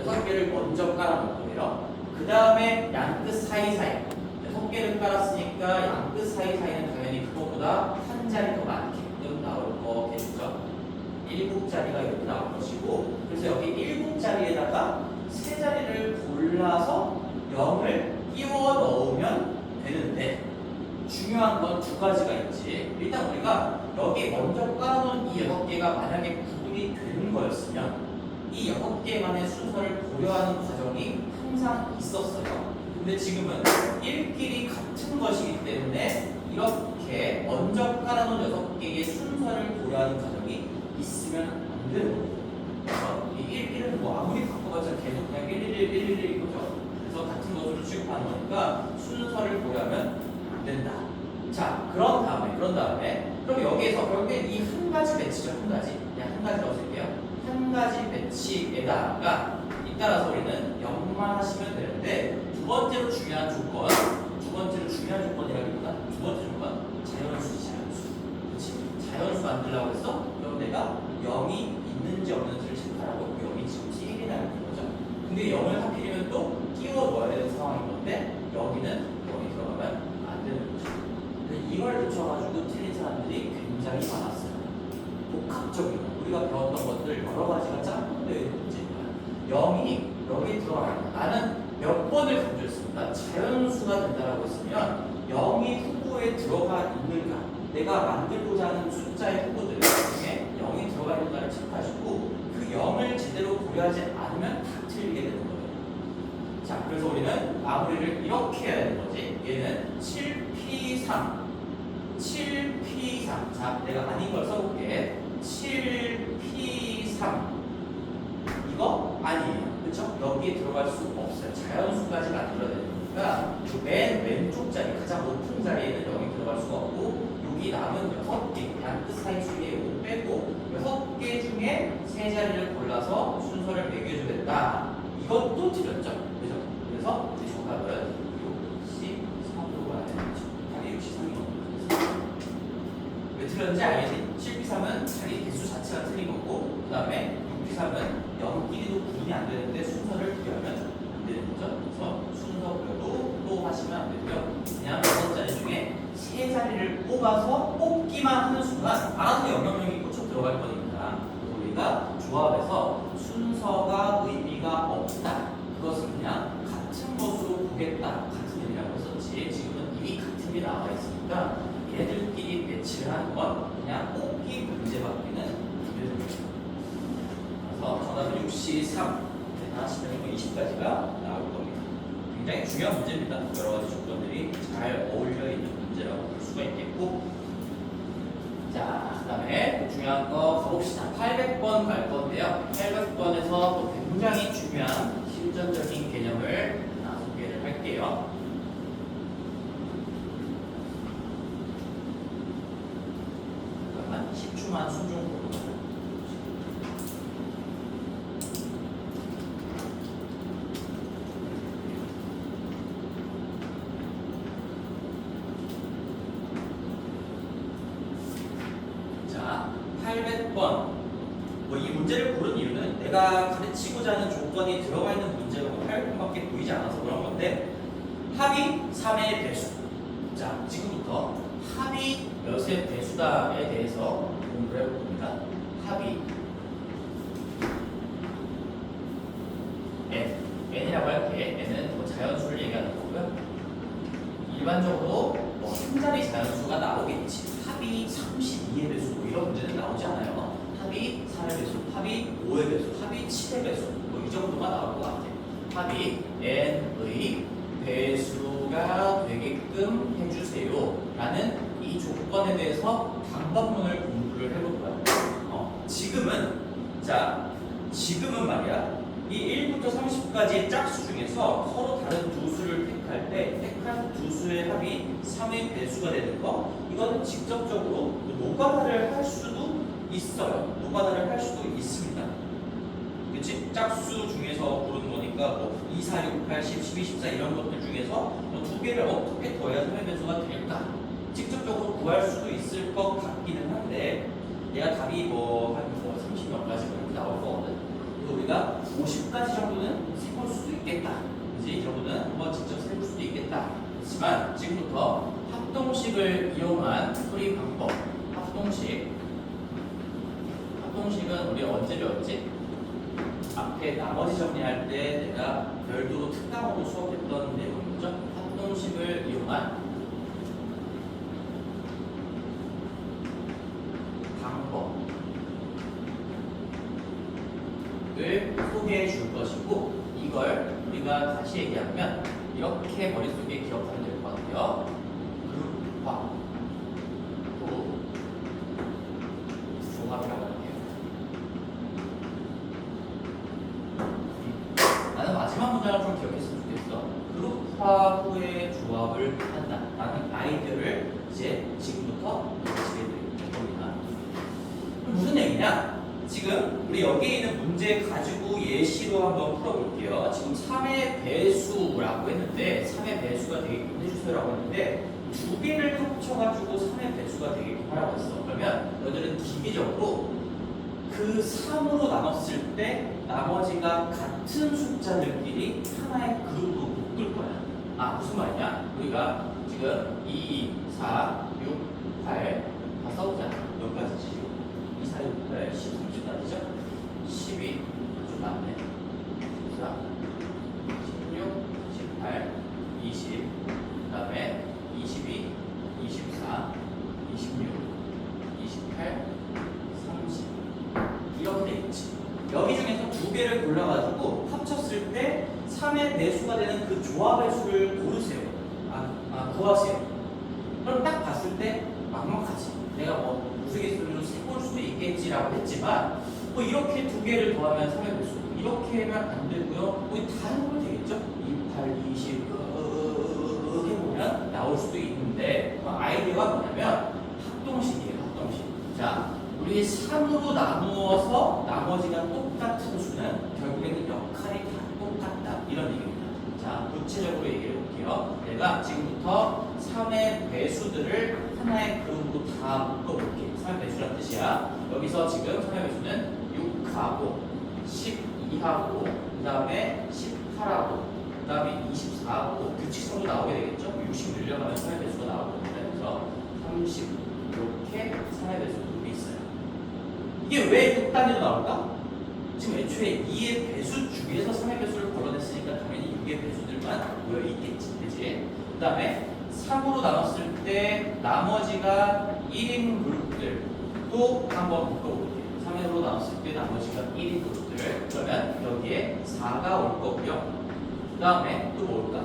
6개를 먼저 깔아놓고요. 그 다음에 양끝 사이사이 6개를 깔았으니까 양끝 사이사이는 당연히 그것보다 한 자리 더 많게끔 나올 거겠죠. 7자리가 이렇게 나올 것이고, 그래서 여기 7자리에다가 3자리를 골라서 0을 끼워 넣으면 되는데, 중요한 건 두 가지가 있지. 일단 우리가 여기 먼저 깔아놓은 이 6개가 만약에 구분이 되는 거였으면 이 6개만의 순서를 고려하는 과정이 항상 있었어요. 근데 지금은 1끼리 같은 것이기 때문에 이렇게 먼저 깔아놓은 6개의 순서를 고려하는 과정이 있으면 안 되는 거예요. 그래서 이 1끼를 뭐 아무리 바꿔봤자 계속 그냥 111 이거죠. 그래서 같은 것으로 취급하는 거니까 순서를 고려하면 안 된다. 자, 그런 다음에 그럼 여기에서 결국에 이 한 가지 배치죠. 한 가지. 그냥 한 가지라고 쓸게요. 한 가지 배치에다가 따라서 우리는 0만 하시면 되는데, 두 번째로 중요한 조건이라기보다 두 번째 조건, 자연수. 그렇지? 자연수 만들려고 해서 그럼 내가 0이 있는지 없는지를 체크하라고. 0이 지금 3개나 있는 거죠. 근데 0을 하필이면 또 끼워 넣어야 되는 상황인 건데, 여기는 0이 들어가면 안 되는 거죠. 이걸 붙여가지고 틀린 사람들이 굉장히 많았어요. 복합적인 거. 우리가 배웠던 것들 여러 가지가 짬뽕되어 있는 문제입니다. 0이 여기 들어가요. 나는 몇 번을 강조했습니다. 자연수가 된다라고 했으면 0이 후보에 들어가 있는가, 내가 만들고자 하는 숫자의 후보들 중에 0이 들어가 있는가를 체크하시고 그 0을 제대로 고려하지 않으면 다 틀리게 되는 거예요. 자, 그래서 우리는 마무리를 이렇게 해야 되는 거지. 얘는 7P3 자, 내가 아닌 걸 써볼게. 7P3 이거 아니에요. 그렇죠? 여기에 들어갈 수 없어요. 자연수까지 만들어야 되니까 맨 왼쪽 자리, 가장 높은 자리에는 0이 들어갈 수가 없고, 여기 남은 6개, 양끝 사이 중에 5 빼고 6개 중에 3자리를 골라서 순서를 매겨주겠다. 이것도 틀렸죠. 그죠? 그래서 우리 정답은 63으로 가야 되는 거죠. 답이 63이거든요. 왜 틀렸는지 알겠지? 7P3은 자리 개수 자체가 틀린 거고, 그 다음에 6P3은 0끼리도 구분이 안 되는데 순서를 비교하면 안 되는 거죠. 그래서 순서 구별도 또 하시면 안 되고요. 그냥 6자리 중에 3자리를 뽑아서 뽑기만 하는 순간 알아서 영역력이 꽂혀 들어갈 거니까 우리가 조합에서 순서가 의미가 없다. 그것은 그냥 같은 것으로 보겠다. 같은 의미라고 했었지. 지금은 이미 같은 게 나와 있으니까 얘들끼리 배치를 하는 건 그냥 뽑기 문제밖에는 안 되는 거죠. 정답은 63. 하시면 20까지가 나올 겁니다. 굉장히 중요한 문제입니다. 여러 가지 조건들이 잘 어울려 있는 문제라고 볼 수가 있겠고, 자, 그 다음에 중요한 거 가봅시다. 800번 갈 건데요. 800번에서 또 굉장히 중요한 실전적인 개념을 하나 소개를 할게요. 잠깐만 10초만 순종으로. 자, 800번. 뭐 이 문제를 고른 이유는 내가 가르치고자 하는 조건이 들어가 있는 문제가 800번밖에 보이지 않아서 그런 건데, 합이 3의 배수. 자, 지금부터 합이 몇의 배수다에 대해서 공부를 해볼 겁니다. 합이 n이라고 할게. n은 뭐 자연수를 얘기하는 거고요. 일반적으로 뭐 한 자리 자연수가 나오겠지. 합이 32의 배수 뭐 이런 문제는 나오지 않아요. 합이 3의 배수, 합이 5의 배수, 합이 7의 배수 뭐 이 정도가 나올 것 같아. 합이 n의 배수가 되게끔 해주세요 라는 이 조건에 대해서 방법론을 공부를 해볼 거야. 지금은 말이야 이 1부터 30까지의 짝수 중에서 서로 다른 두 수를 택할 때 택한 두 수의 합이 3의 배수가 되는 거, 이거는 직접적으로 노가다를 할 수도 있어요. 노가다를 할 수도 있습니다. 그치? 짝수 중에서 고르는 거니까 뭐 2, 4, 6, 8, 10, 12, 14 이런 것들 중에서 두 개를 어떻게 더해야 3의 배수가 될까? 직접적으로 구할 수도 있을 것 같기는 한데 얘가 답이 한 30몇 가지 이렇게 나올 거거든. 그래서 우리가 50가지 정도는 세볼 수도 있겠다. 이제 이 정도는 한번 직접 세볼 수도 있겠다. 그렇지만 지금부터 합동식을 이용한 풀이 방법. 합동식은 우리 언제 배웠지? 앞에 나머지 정리할 때 내가 별도로 특강으로 수업했던 내용이죠. 합동식을 이용한 방법을 소개해 줄 것이고, 이걸 우리가 다시 얘기하면 이렇게 머릿속에 기억하면 될 것 같아요. 그룹화 후 조합이라고 할게요. 나는 마지막 문장을 좀 기억했으면 좋겠어. 그룹화 후의 조합을 한다 라는 아이디어를 이제 지금부터 가지게 될 겁니다. 무슨 얘기냐? 지금 우리 여기에 있는 문제 가지고 예시로 한번 풀어볼게요. 지금 3의 배수라고 했는데 3의 배수가 되게끔 해주세요라고 했는데 두 개를 합쳐가지고 3의 배수가 되게끔 하라고 했어. 그러면 너희들은 기계적으로 그 3으로 나눴을 때 나머지가 같은 숫자들끼리 하나의 그룹으로 묶을 거야. 무슨 말이냐? 우리가 지금 2, 4, 6, 8 다 써보자. 몇 가지지? 2, 4, 6, 8, 10, 30까지죠? 12, 좀 많네. 14, 16, 18, 20, 그 다음에 22, 24, 26, 28, 30 이렇게 돼 있지. 여기 중에서 두 개를 골라가지고 합쳤을 때 3의 배수가 되는 그 조합의 수를 고르세요. 구하세요. 그럼 딱 봤을 때 막막하지. 내가 우스갯소리로 세볼 수도 있겠지라고 했지만 이렇게 두 개를 더하면 3의 배수, 이렇게 하면 안 되고요. 다 해보면 되겠죠? 28, 20 해보면 나올 수도 있는데 아이디어가 뭐냐면 합동식이에요. 합동식. 자, 우리 3으로 나누어서 나머지가 똑같은 수는 결국에는 역할이 다 똑같다 이런 얘기입니다. 자, 구체적으로 얘기해 볼게요. 내가 지금부터 3의 배수들을 하나의 그룹으로 다 묶어볼게. 3의 배수란 뜻이야. 여기서 지금 3의 배수는 6하고 12하고 그 다음에 18하고 그 다음에 24하고 규칙성도 나오게 되겠죠? 60 늘려가면 3의 배수가 나올 겁니다. 그래서 30 이렇게 3의 배수 그룹이 있어요. 이게 왜 6단위로 나올까? 지금 애초에 2의 배수 중에서 3의 배수를 걸러냈으니까 당연히 6의 배수들만 모여있겠지. 그치? 그 다음에 3으로 나눴을 때 나머지가 1인 그룹들도 한번 묶어볼게요. 3으로 나눴을 때 나머지가 1인 그룹들. 그러면 여기에 4가 올 거고요. 그 다음에 또 뭘까?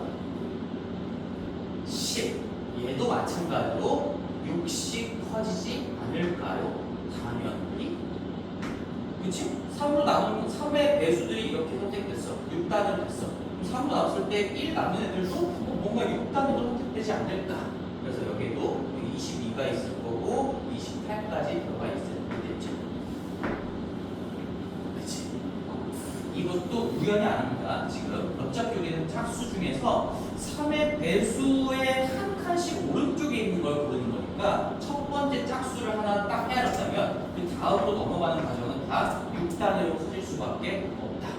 10. 얘도 마찬가지로 6씩 커지지 않을까요? 당연히. 그치? 3으로 나누면 3의 배수들이 이렇게 선택됐어. 6단위로 됐어. 3으로 나눴을 때 1 남는 애들도 뭔가 6단위로 선택되지 않을까? 그래서 여기도 22가 있을 거고 28까지 들어가 있을 거겠죠. 그치? 이것도 우연이 아닙니다. 지금 어차피 우리는 짝수 중에서 3의 배수의 한 칸씩 오른쪽에 있는 걸 고르는 거니까 첫 번째 짝수를 하나 딱 해놨다면 그 다음으로 넘어가는 과정은 다 6단위로 커질 수밖에 없다.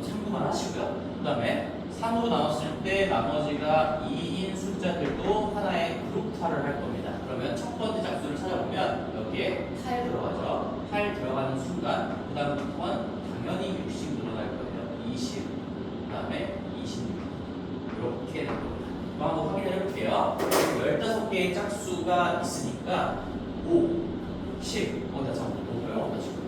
참고만 하시고요. 그 다음에 3으로 나눴을 때 나머지가 2인 숫자들도 하나의 그룹화를 할 겁니다. 그러면 첫 번째 짝수를 찾아보면 여기에 8 들어가죠. 8 들어가는 순간 그 다음부터는 당연히 60 늘어날 거예요. 20, 그 다음에 26 이렇게 될 겁니다. 한번 확인해 볼게요. 15개의 짝수가 있으니까 5, 10 어디다 잡고 5를 어디다 잡고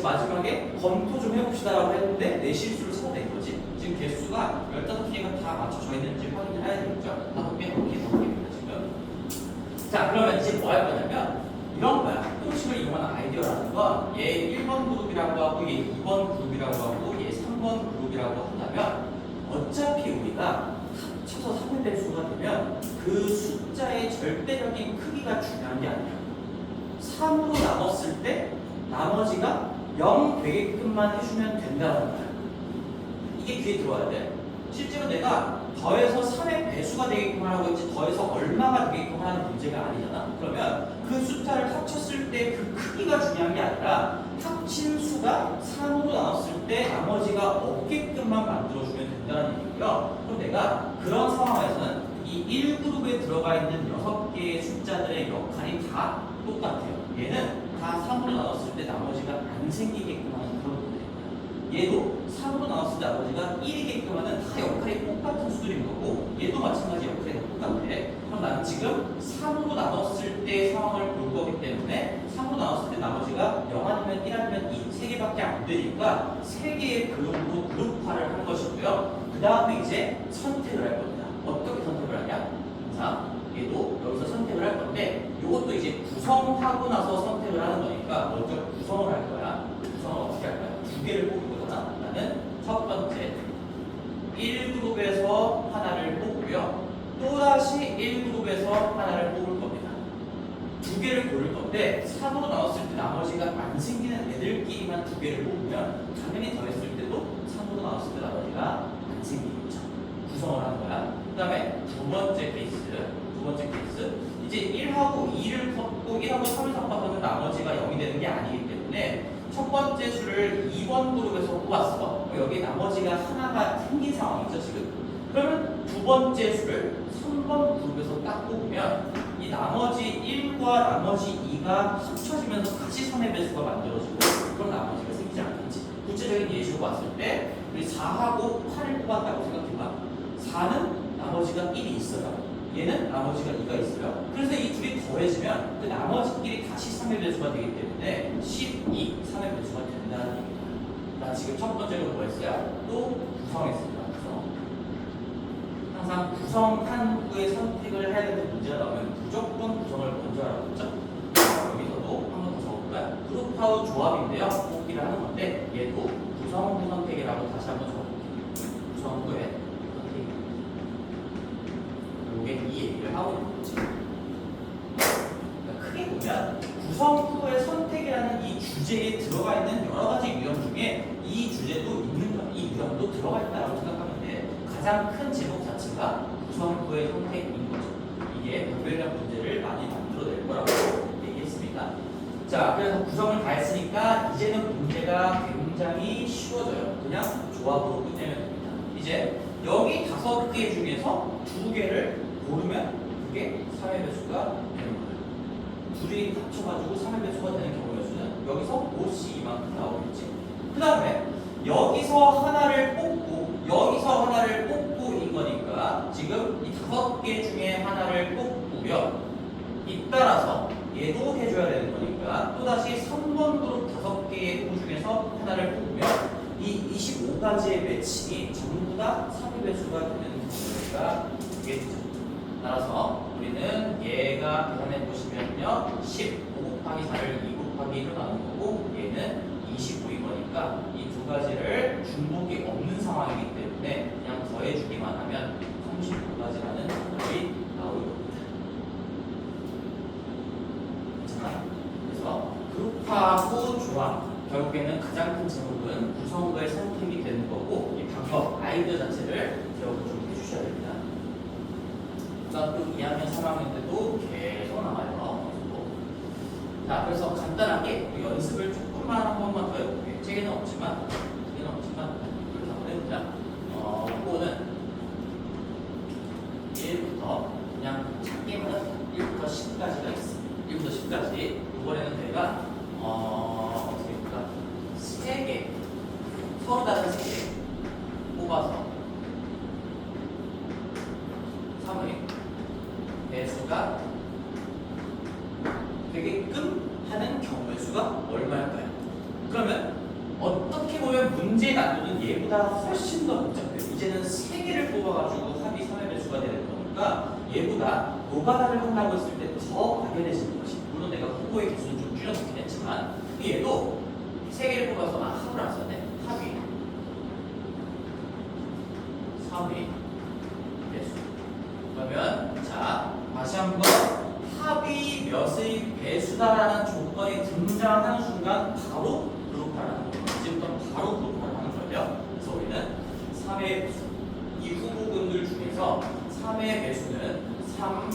마지막에 검토 좀 해봅시다라고 했는데 내 실수를 찾아낸 거지. 지금 개수가 15개가 다 맞춰져 있는지 확인을 해야 되겠죠. 5개, 5개입니다 지금. 자, 그러면 이제 뭐 할 거냐면 이런 거야. 형식을 이용하는 아이디어라는 건 얘 1번 그룹이라고 하고 얘 2번 그룹이라고 하고 얘 3번 그룹이라고 한다면 어차피 우리가 합쳐서 3의 배수가 되면 그 숫자의 절대적인 크기가 중요한 게 아니야. 3으로 나눴을 때 나머지가 0 되게끔만 해주면 된다는 거야. 이게 귀에 들어와야 돼. 실제로 내가 더해서 3의 배수가 되게끔 하라고 했지 더해서 얼마가 되게끔 하는 문제가 아니잖아. 그러면 그 숫자를 합쳤을 때 그 크기가 중요한 게 아니라 합친 수가 3으로 나눴을 때 나머지가 없게끔만 만들어주면 된다는 얘기고요. 그럼 내가 그런 상황에서는 이 1그룹에 들어가 있는 6개의 숫자들의 역할이 다 똑같아요. 얘는 다 3으로 나눴을 때 나머지가 안 생기게끔 하는 그런 거예요. 얘도 3으로 나눴을 때 나머지가 1이게끔 하는 다 역할이 똑같은 수들인 거고 얘도 마찬가지 역할이 똑같아. 그럼 나는 지금 3으로 나눴을 때 상황을 볼 거기 때문에 3으로 나눴을 때 나머지가 0 아니면 1 아니면 2, 3개밖에 안 되니까 3개의 그룹으로 그룹화를 한 것이고요. 그 다음에 이제 선택을 할 겁니다. 어떻게 선택을 하냐? 자, 얘도 여기서 선택을 할 건데 이것도 이제 구성하고 나서 선택을 하는 거니까 먼저 구성을 할 거야. 구성을 어떻게 할 거야? 두 개를 뽑을 거잖아. 나는 첫 번째 1그룹에서 하나를 뽑고요. 또다시 1그룹에서 하나를 뽑을 겁니다. 두 개를 고를 건데 3으로 나눴을 때 나머지가 안 생기는 애들끼리만 두 개를 뽑으면 당연히 더했을 때도 3으로 나눴을 때 나머지가 안 생기겠죠. 구성을 하는 거야. 그 다음에 두 번째 케이스 이제 1하고 2를 섞고 1하고 3을 섞어서는 나머지가 0이 되는 게 아니기 때문에 첫 번째 수를 2번 그룹에서 뽑았어. 여기 나머지가 하나가 생긴 상황이죠 지금. 그러면 두 번째 수를 3번 그룹에서 딱 뽑으면 이 나머지 1과 나머지 2가 합쳐지면서 다시 3의 배수가 만들어지고 그럼 나머지가 생기지 않겠지. 구체적인 예시로 봤을 때 우리 4하고 8을 뽑았다고 생각해봐. 4는 나머지가 1이 있어요. 얘는 나머지가 2가 있어요. 그래서 이 둘이 더해지면 그 나머지끼리 다시 3의 배수가 되기 때문에 12, 3의 배수가 된다는 얘기입니다. 나 지금 첫 번째로 뭐 했어요? 또 구성했습니다. 구성. 항상 구성한 후에 선택을 해야 되는 문제가 나오면 무조건 구성을 먼저 하라고 했죠? 여기서도 한 번 더 적어볼까요? 그룹하고 조합인데요. 뽑기를 하는 건데 얘도 구성 후 선택이라고 다시 한 번 적어볼게요. 구성 후에 이 얘기를 하고 있는 거지. 그러니까 크게 보면 구성 후의 선택이라는 이 주제에 들어가 있는 여러 가지 유형 중에 이 주제도 있는 거야. 이 유형도 들어가 있다고 생각하면 돼. 가장 큰 제목 자체가 구성 후의 선택인 거죠. 이게 변별력 문제를 많이 만들어낼 거라고 얘기했습니다. 자, 그래서 구성을 다 했으니까 이제는 문제가 굉장히 쉬워져요. 그냥 조합으로 끝내면 됩니다. 이제 여기 5개 중에서 2개를 고르면 그게 3의 배수가 되는 거예요. 둘이 합쳐가지고 3의 배수가 되는 경우의 수는 여기서 5C 이만큼 나오겠지. 그 다음에 여기서 하나를 뽑고 여기서 하나를 뽑고인 거니까 지금 이 5개 중에 하나를 뽑고요. 잇따라서 얘도 해줘야 되는 거니까 또다시 3번 그룹 5개의 호 중에서 하나를 뽑으면 이 25가지의 매칭이 전부 다 3의 배수가 되는 경우가 되겠죠. 따라서 우리는 얘가 계산해 보시면요 15 곱하기 4를 2 곱하기 1로 나눈 거고 얘는 25인 거니까 이 두 가지를 중복이 없는 상황이기 때문에 그냥 더해주기만 하면 35가지라는 정답이 나올 겁니다. 자, 그래서 그룹하고 조합 결국에는 가장 큰 제목은 구성과의 선택이 되는 거고 이 방법, 아이디어 자체를 기억을 좀 해주셔야 됩니다. 또 2학년, 3학년 때도 계속 나와요. 자, 그래서 간단하게 연습을 조금만 한 번만 더 해볼게요. 책에는 없지만 이렇게 한번 해보자. 이거는 1부터 그냥 찾기만 1부터 10까지가 있어. 1부터 10까지. 이번에는 내가 어떻게 볼까? 3개, 서로 다른 3개 뽑아서 3의 배수가 되게끔 하는 경우의 수가 얼마일까요? 그러면 얘보다 훨씬 더 복잡해요. 이제는 3개를 뽑아가지고 합이 3의 배수가 되는 거니까 얘보다 노가다를 한다고 했을 때 더 막연해지는 것이, 물론 내가 후보의 개수는 좀 줄여놓긴 했지만 얘도 3개를 뽑아서 합을 안 썼네. 합이 3의 배수. 그러면 자 다시 한번 합이 몇의 배수다라는 조건이 등장하는 순간 바로 그룹화라는 거예요. 이제부터 바로 그룹화를 하는 거예요. 그래서 우리는 3의 배수, 이 후보군들 중에서 3의 배수는 3,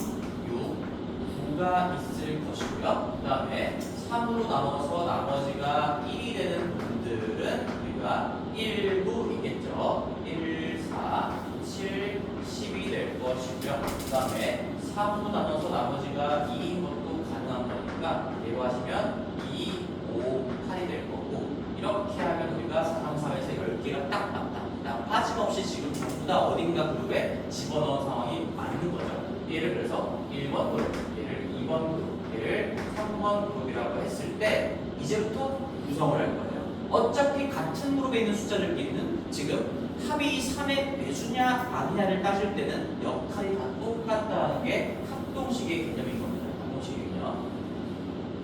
6, 9가 있을 것이고요. 그 다음에 3으로 나눠서 나머지가 1이 되는 분들은 우리가 1도 있겠죠. 1, 4, 7, 10이 될 것이고요. 그 다음에 3으로 나눠서 나머지가 2인 것도 가능한 거니까 이거 하시면 2, 5, 8이 될 거고, 이렇게 하면 우리가 4, 3, 4에서 10개가 딱 맞다. 빠짐없이 지금 전부 다 어딘가 그룹에 집어넣은 상황이 맞는 거죠. 얘를 그래서 1번 그룹, 얘를 2번 그룹, 얘를 3번 그룹이라고 했을 때 이제부터 구성을 할 거예요. 어차피 같은 그룹에 있는 숫자들끼리는 지금 합이 3의 배수냐 아니냐를 따질 때는 역할이 다 똑같다는 게 합동식의 개념인 겁니다. 합동식의 개념.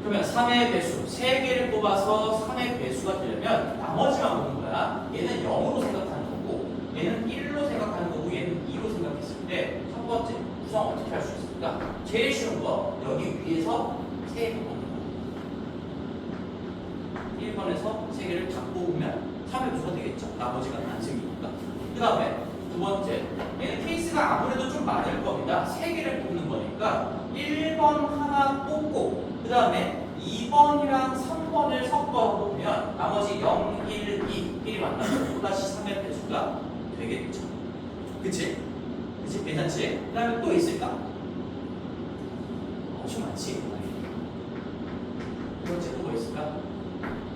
그러면 3의 배수, 3개를 뽑아서 3의 배수가 되려면 나머지만 보는 거야. 얘는 0으로 생각하는 거고, 얘는 1로 생각하는 거고, 얘는 2로 생각했을 때 첫 번째 구성 어떻게 할 수 있을까? 제일 쉬운 거, 여기 위에서 3개 뽑는 거. 1번에서 3개를 다 뽑으면 3의 배수가 되겠죠. 나머지가 단승이니까. 그 다음에 두 번째, 얘는 케이스가 아무래도 좀 많을 겁니다. 3개를 뽑는 거니까 1번 하나 뽑고, 그 다음에 2번이랑 3번을 섞어 보면 나머지 0, 1, 2, 1이 만나면 또다시 3의 배수가 되겠죠. 그치? 그치? 괜찮지? 그 다음에 또 있을까? 엄청 많지? 두 번째 또 뭐 있을까?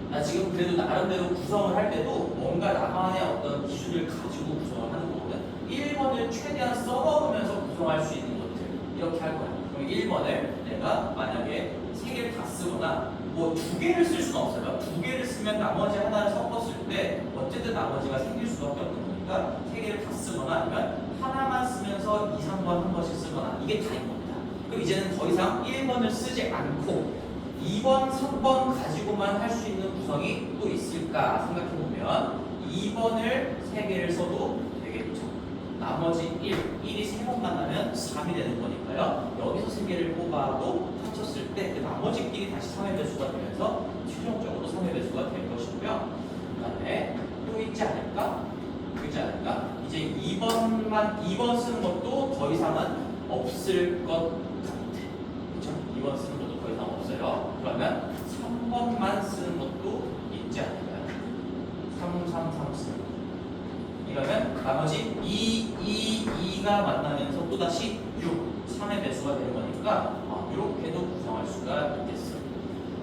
나 지금 그래도 나름대로 구성을 할 때도 뭔가 나만의 어떤 기준을 가지고 구성을 하는 거거든. 1번을 최대한 써먹으면서 구성할 수 있는 것들 이렇게 할 거야. 그럼 1번을 내가 만약에 3개를 다 쓰거나 뭐 2개를 쓸 수는 없어요. 2개를 쓰면 나머지 하나를 섞었을 때 어쨌든 나머지가 생길 수밖에 없는 거니까 3개를 다 쓰거나 아니면 하나만 쓰면서 2, 3번 한 번씩 쓰거나 이게 다인 겁니다. 그럼 이제는 더 이상 1번을 쓰지 않고 2번, 3번 가지고만 할 수 있는 구성이 또 있을까 생각해보면 2번을 3개를 써도 되겠죠. 나머지 1이 3번 만나면 3이 되는 거니까요. 여기서 3개를 뽑아도 합쳤을 때 그 나머지끼리 다시 3의 배수가 되면서 최종적으로 3의 배수가 될 것이고요. 그 다음에 또 있지 않을까? 또 있지 않을까? 이제 2번 쓰는 것도 더 이상은 없을 것 같아. 그렇죠? 2번 쓰는 것도 더 이상 없어요. 그러면 3번만 쓰는 것도 있지 않을까요? 3, 3, 3 쓰는 것. 이러면 나머지 2가 만나면서 또다시 6, 3의 배수가 되는 거니까 이렇게도 구성할 수가 있겠어요.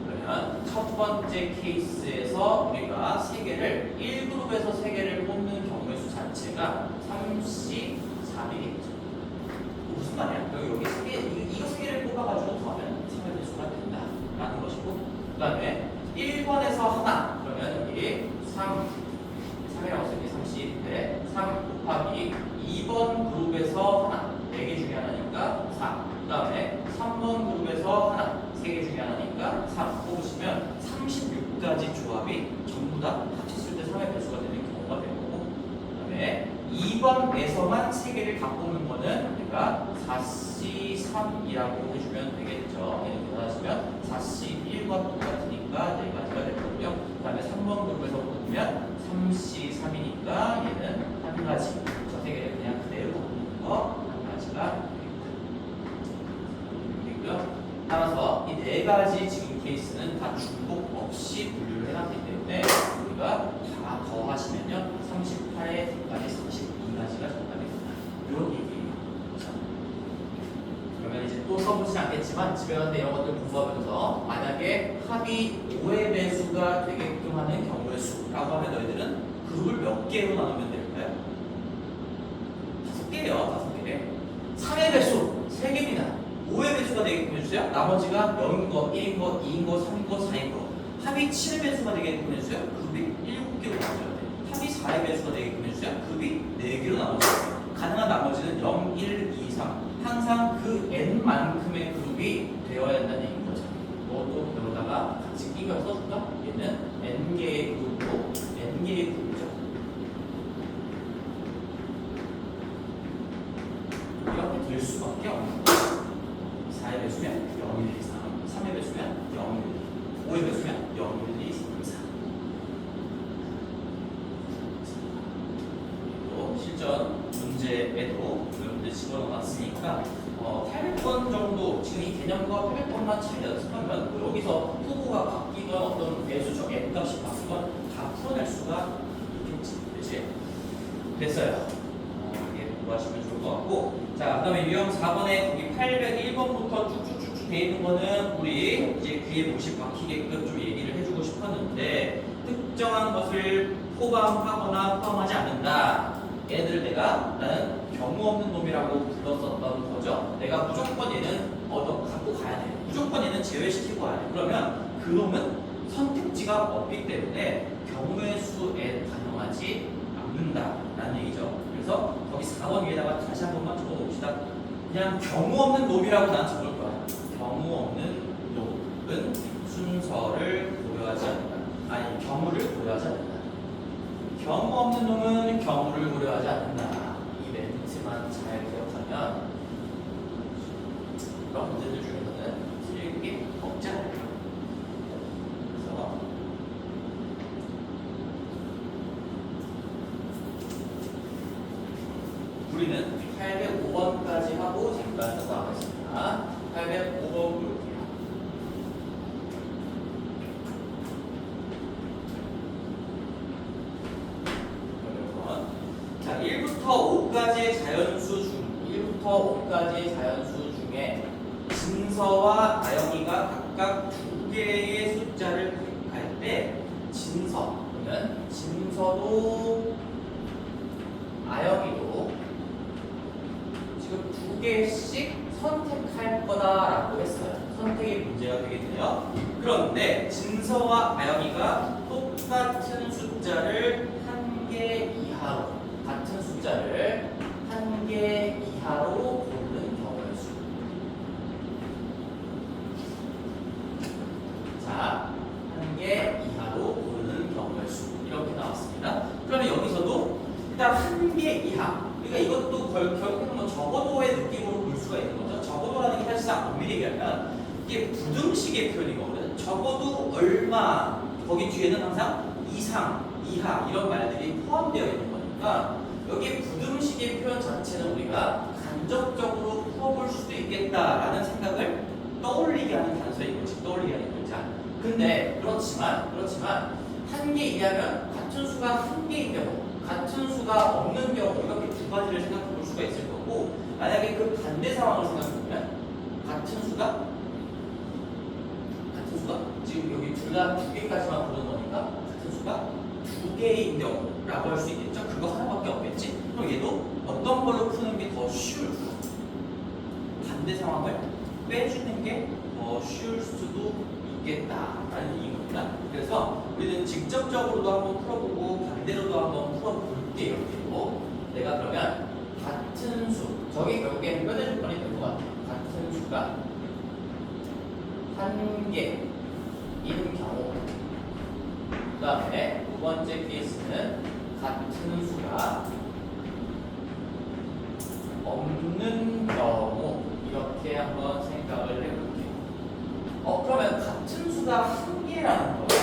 그러면 첫 번째 케이스에서 우리가 3개를 1그룹에서 3개를 뽑는 경우의 수 자체가 33이겠죠. 무슨 말이야? 여기 3개, 이거 3개를 뽑아가지고 더하면 3의 배수가 된다라는 것이고, 그 다음에 1번에서 하나, 그러면 여기 3이라고 쓸게. 30인데 3 곱하기 2번 그룹에서 하나, 4개 중에 하나니까 4. 그 다음에 3번 그룹에서 하나, 3개 중에 하나니까 3 뽑으시면 36가지 조합이 전부 다 합쳤을 때 3의 배수가 되는 경우가 되는 거고, 그 다음에 2번에서만 3개를 다 뽑는 거는 그러니까 4C3이라고 해주면 되겠죠. 얘는 계산하시면 4C1과 똑같으니까 4가지가 될 거고요. 그 다음에 3번 그룹에서 뽑으면 3C3이니까 얘는 한 가지. 저 3개를 그냥 그대로 뽑는 거 한 가지가 되겠고요. 따라서 이 4가지 지금 케이스는 다 중복 없이 분류를 해놨기 때문에 우리가 다 더하시면요 38에 뒷까지 32가지가 정답입니다. 이런 얘기예요. 그렇죠? 그러면 이제 또 써보진 않겠지만 집에 가서 이런 것들 공부하면서 만약에 합이 5의 배수가 되게끔 하는 경우의 수라고 하면 너희들은 그룹을 몇 개로 나누면 될까요? 5개예요. 5개. 3의 배수 3개입니다. 5의 배수가 되게끔 해주세요. 나머지가 0인 거, 1인 거, 2인 거, 3인 거, 4인 거. 합이 7의 배수가 되게끔 해주세요. 그룹이 7개로 나눠야 돼요. 합이 4의 배수가 되게끔 해주세요. 급이 4개로 나눠져요. 가능한 나머지는 0, 1, 2, 3 항상 그 n만큼의 그룹이 되어야 한다는 얘기인 거죠. 이것도 여기다가 같이 끼워서 써줄까? 얘는 n개의 그룹으로 n개의 그룹이죠. 이렇게 될 수밖에 없는 거죠. 4의 배수면 0, 1, 2, 3 3의 배수면 0, 1, 2 5의 배수면 0, 1, 2, 3, 4 그리고 실전 문제에도 여러분들 집어넣어놨으니까 800번 정도 지금 이 개념과 800번만 잘 연습하면 뭐 여기서 후보가 바뀌건 어떤 배수적 n값이 바뀌건 다 풀어낼 수가 있겠지. 그치? 됐어요. 이게 공부하시면 좋을 것 같고 자, 그 다음에 유형 4번에 거기 801번부터 쭉쭉쭉쭉 돼 있는 거는 우리 이제 귀에 못이 박히게끔 좀 얘기를 해주고 싶었는데 특정한 것을 포함하거나 포함하지 않는다. 얘들 내가 나는 경우 없는 놈이라고 불렀었던 거죠. 내가 무조건 얘는 너 갖고 가야 돼. 무조건 얘는 제외시키고 가야 돼. 그러면 그 놈은 선택지가 없기 때문에 경우의 수에 반영하지 않는다라는 얘기죠. 그래서 거기 4번 위에다가 다시 한 번만 적어봅시다. 그냥 경우 없는 놈이라고 난 적을 거야. 경우 없는 놈은 순서를 고려하지 않는다. 아니 경우를 고려하지 않는다. 경우 없는 놈은 경우를 고려하지 않는다. 이 멘트만 잘 기억하면 그런 문제들 중에서는 틀릴 게 없지 않을까. 그래서 우리는 805번까지 하고 잠깐 넘어가겠습니다. 805번 볼게요. 자, 1부터 5까지의 자연수 중 1부터 5까지의 자연수 중에 진서와 아영이가 각각 2개의 숫자를 택할 때 진서는 진서도 아영이도 지금 2개씩 선택할 거다라고 했어요. 선택이 문제가 되겠네요. 그런데 진서와 아영이가 똑같은 숫자를 1개 이하로 같은 숫자를 1개 이하로 고르는 경우의 수. 자, 1개 이하로 고르는 경우의 수. 이렇게 나왔습니다. 그러면 여기서도 일단 1개 이하. 그러니까 이것도 결국에는 뭐 적어도의 느낌으로 볼 수가 있는 거죠. 적어도라는 게 사실상 엄밀히 얘기하면 이게 부등식의 표현이거든요. 적어도 얼마, 거기 뒤에는 항상 이상, 이하 이런 말들이 포함되어 있는 거니까 여기 부등식의 표현 자체는 우리가 간접적으로 풀어볼 수도 있겠다라는 생각을 떠올리게 하는 단서인 거지. 떠올리게 하는 글자. 근데 그렇지만 1개 이하면 같은 수가 1개인 경우, 같은 수가 없는 경우 이렇게 두 가지를 생각해 볼 수가 있을 거고 만약에 그 반대 상황을 생각해 보면 같은 수가 지금 여기 둘 다 2개까지만 부르는 거니까 같은 수가 2개인 경우라고 할 수 있겠죠? 그거 하나밖에 없겠지? 그럼 얘도 어떤 걸로 푸는 게 더 쉬울까? 반대 상황을 빼주는 게 더 쉬울 수도 있겠다라는 얘기입니다. 그래서 우리는 직접적으로도 한번 풀어보고 반대로도 한번 풀어볼게요. 그리고 내가 그러면 같은 수, 저게 결국에 뼈대 조건이 될 것 같아요. 같은 수가 1개인 경우 그 다음에 두 번째 케이스는 같은 수가 없는 경우 이렇게 한번 생각을 해볼게요. 그러면 같은 수가 1개라는 거는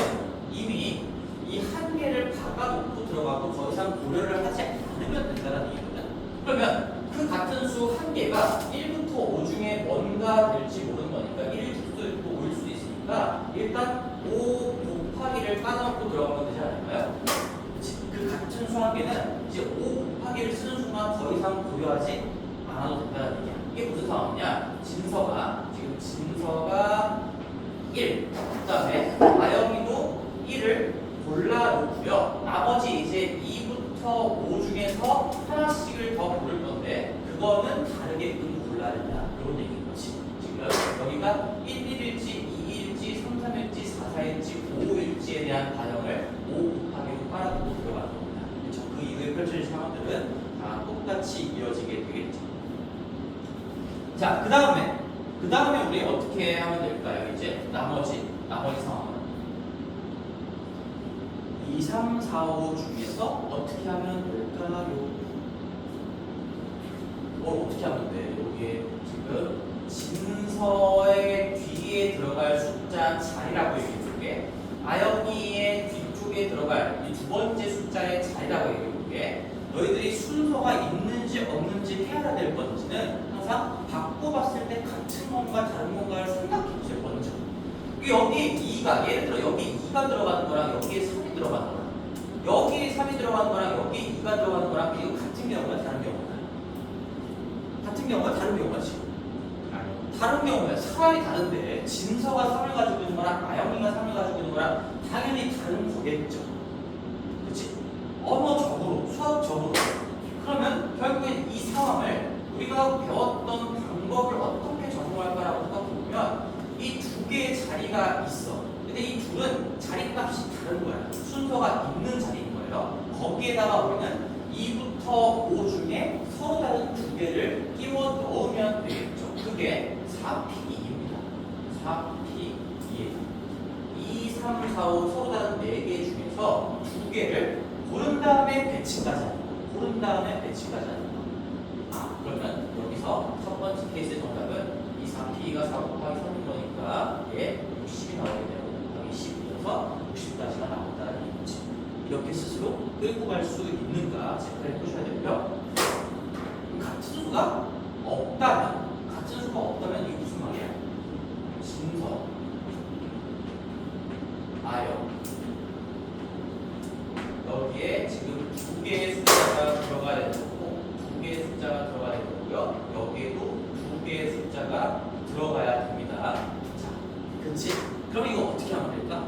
이미 이 1개를 박아놓고 들어가고 더 이상 고려를 하지 않으면 된다는 얘기거든. 그러면 그 같은 수 1개가 1부터 5 중에 뭔가 될지 모르는 거니까 1일 수도 있고 5일 수도 있으니까 일단 5 곱하기를 까놓고 들어가면 되지 않을까요? 그 같은 수 1개는 이제 5 곱하기를 쓰는 순간 더 이상 고려하지 않아도 된다는 얘기야. 이게 무슨 상황이냐? 진서가 1, 그 다음에 아영이도 1을 골라놓고요. 나머지 이제 2부터 5 중에서 하나씩을 더 고를 건데 그거는 다르게끔 골라야 된다. 이런 얘기인 거지. 지금 여기가 1, 1일지, 2일지, 3, 3일지, 4, 4일지, 5일지에 대한 반영을 5 곱하기로 깔아두고 들어가는 겁니다. 펼쳐진 상황들은 다 똑같이 이어지게 되겠죠. 자, 그 다음에 우리 어떻게 하면 될까요? 이제 나머지 상황은 2, 3, 4, 5 중에서 어떻게 하면 될까요? 어떻게 하면 돼? 여기에 지금 진서의 뒤에 들어갈 숫자 자리라고 얘기해볼게. 아영이의 뒤쪽에 들어갈 이 두 번째 숫자의 자리라고 얘기해볼게. 너희들이 순서가 있는지 없는지 해야 될 건지는 항상 바꿔봤을 때 같은 건가 다른 건가를 생각해보세요. 먼저 여기 2가 예를 들어 여기 2가 들어가는 거랑 여기에 3이 들어가는 거랑 여기에 3이 들어가는 거랑 여기에 2가 들어가는 거랑 이거 같은 경우가 다른 경우가 같은 경우가 다른 경우지. 다른 경우에 상황이 다른데 진서가 3을 가지고 있는 거랑 아영이가 3을 가지고 있는 거랑 당연히 다른 거겠죠. 그렇지? 언어적으로, 수학적으로. 그러면 결국엔 이 상황을 우리가 배웠던 방법을 어떻게 적용할까라고 생각해보면 이 두 개의 자리가 있어. 근데 이 둘은 자리값이 다른 거야. 순서가 있는 자리인 거예요. 거기에다가 우리는 2부터 5 중에 서로 다른 두 개를 끼워 넣으면 되겠죠. 그게 4P2입니다. 4P2. 2, 3, 4, 5 서로 다른 4개 중에서 두 개를 고른 다음에 배치까지 하는 거. 고른 다음에 배치까지 하는 거. 그러면 여기서 첫 번째 케이스의 정답은 이 4P가 4 곱하기 3인 거니까 얘 60이 나오게 되고 곱하기 10이어서 60까지가 나온다는 얘기지. 이렇게 스스로 끌고 갈 수 있는가 체크를 해보셔야 되고요. 같은 수가 없다면 이게 무슨 말이야? 진서, 아영 여기에 지금 두 개의 숫자가 들어가야 되는 거고 두 개의 숫자가 들어가야 되는 거고요. 여기에도 두 개의 숫자가 들어가야 됩니다. 자, 그렇지? 그럼 이거 어떻게 하면 될까?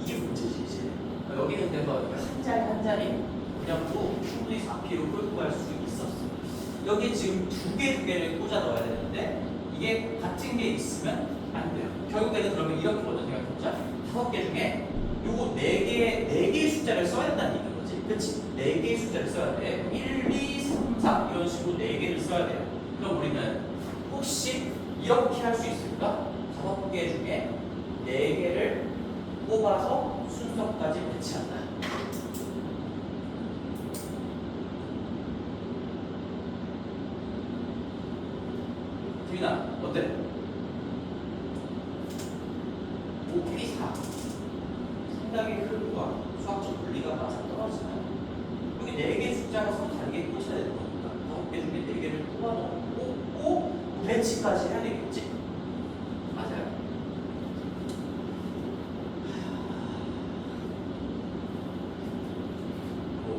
이게 문제지 이제. 여기는 그래서 한 자리 한 자리 그냥 또 충분히 4P로 끌고 갈 수 있었어. 여기 지금 두 개를 꽂아 넣어야 되는데 이게 같은 게 있으면 안 돼요. 결국에는 그러면 이렇게 먼저 생각해보자. 5개 중에 요거 4개의 숫자를 써야 된다는 얘기인 거지. 그치? 4개의 숫자를 써야 돼. 1, 2, 3, 4 이런 식으로 4개를 써야 돼요. 그럼 우리는 혹시 이렇게 할 수 있을까? 5개 중에 4개를 뽑아서 순서까지 배치한다. 지민아, 어때? 5P 4 상당히 흐름과 수학적 논리가 맞아 떨어지나요? 여기 4개의 숫자가 서로 다르게 꽂혀야 되는 거니까 5개 중에 4개를 뽑고 배치까지 해야 되겠지? 맞아요.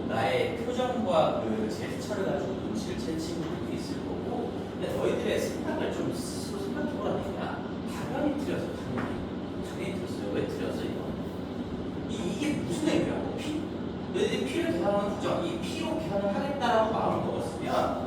나의 표정과 그 제스처를 가지고 눈치를 챈 친구들도 있을 거고 근데 너희들의 생각을 좀 스스로 생각해보라는 얘기야. 당연히 틀렸어. 당연히 틀렸어요. 왜 틀렸어 이거? 이게 무슨 의미야? P? 너희들이 P를 계산하는 거죠. 이 P로 계산을 하겠다라고 마음을 먹었으면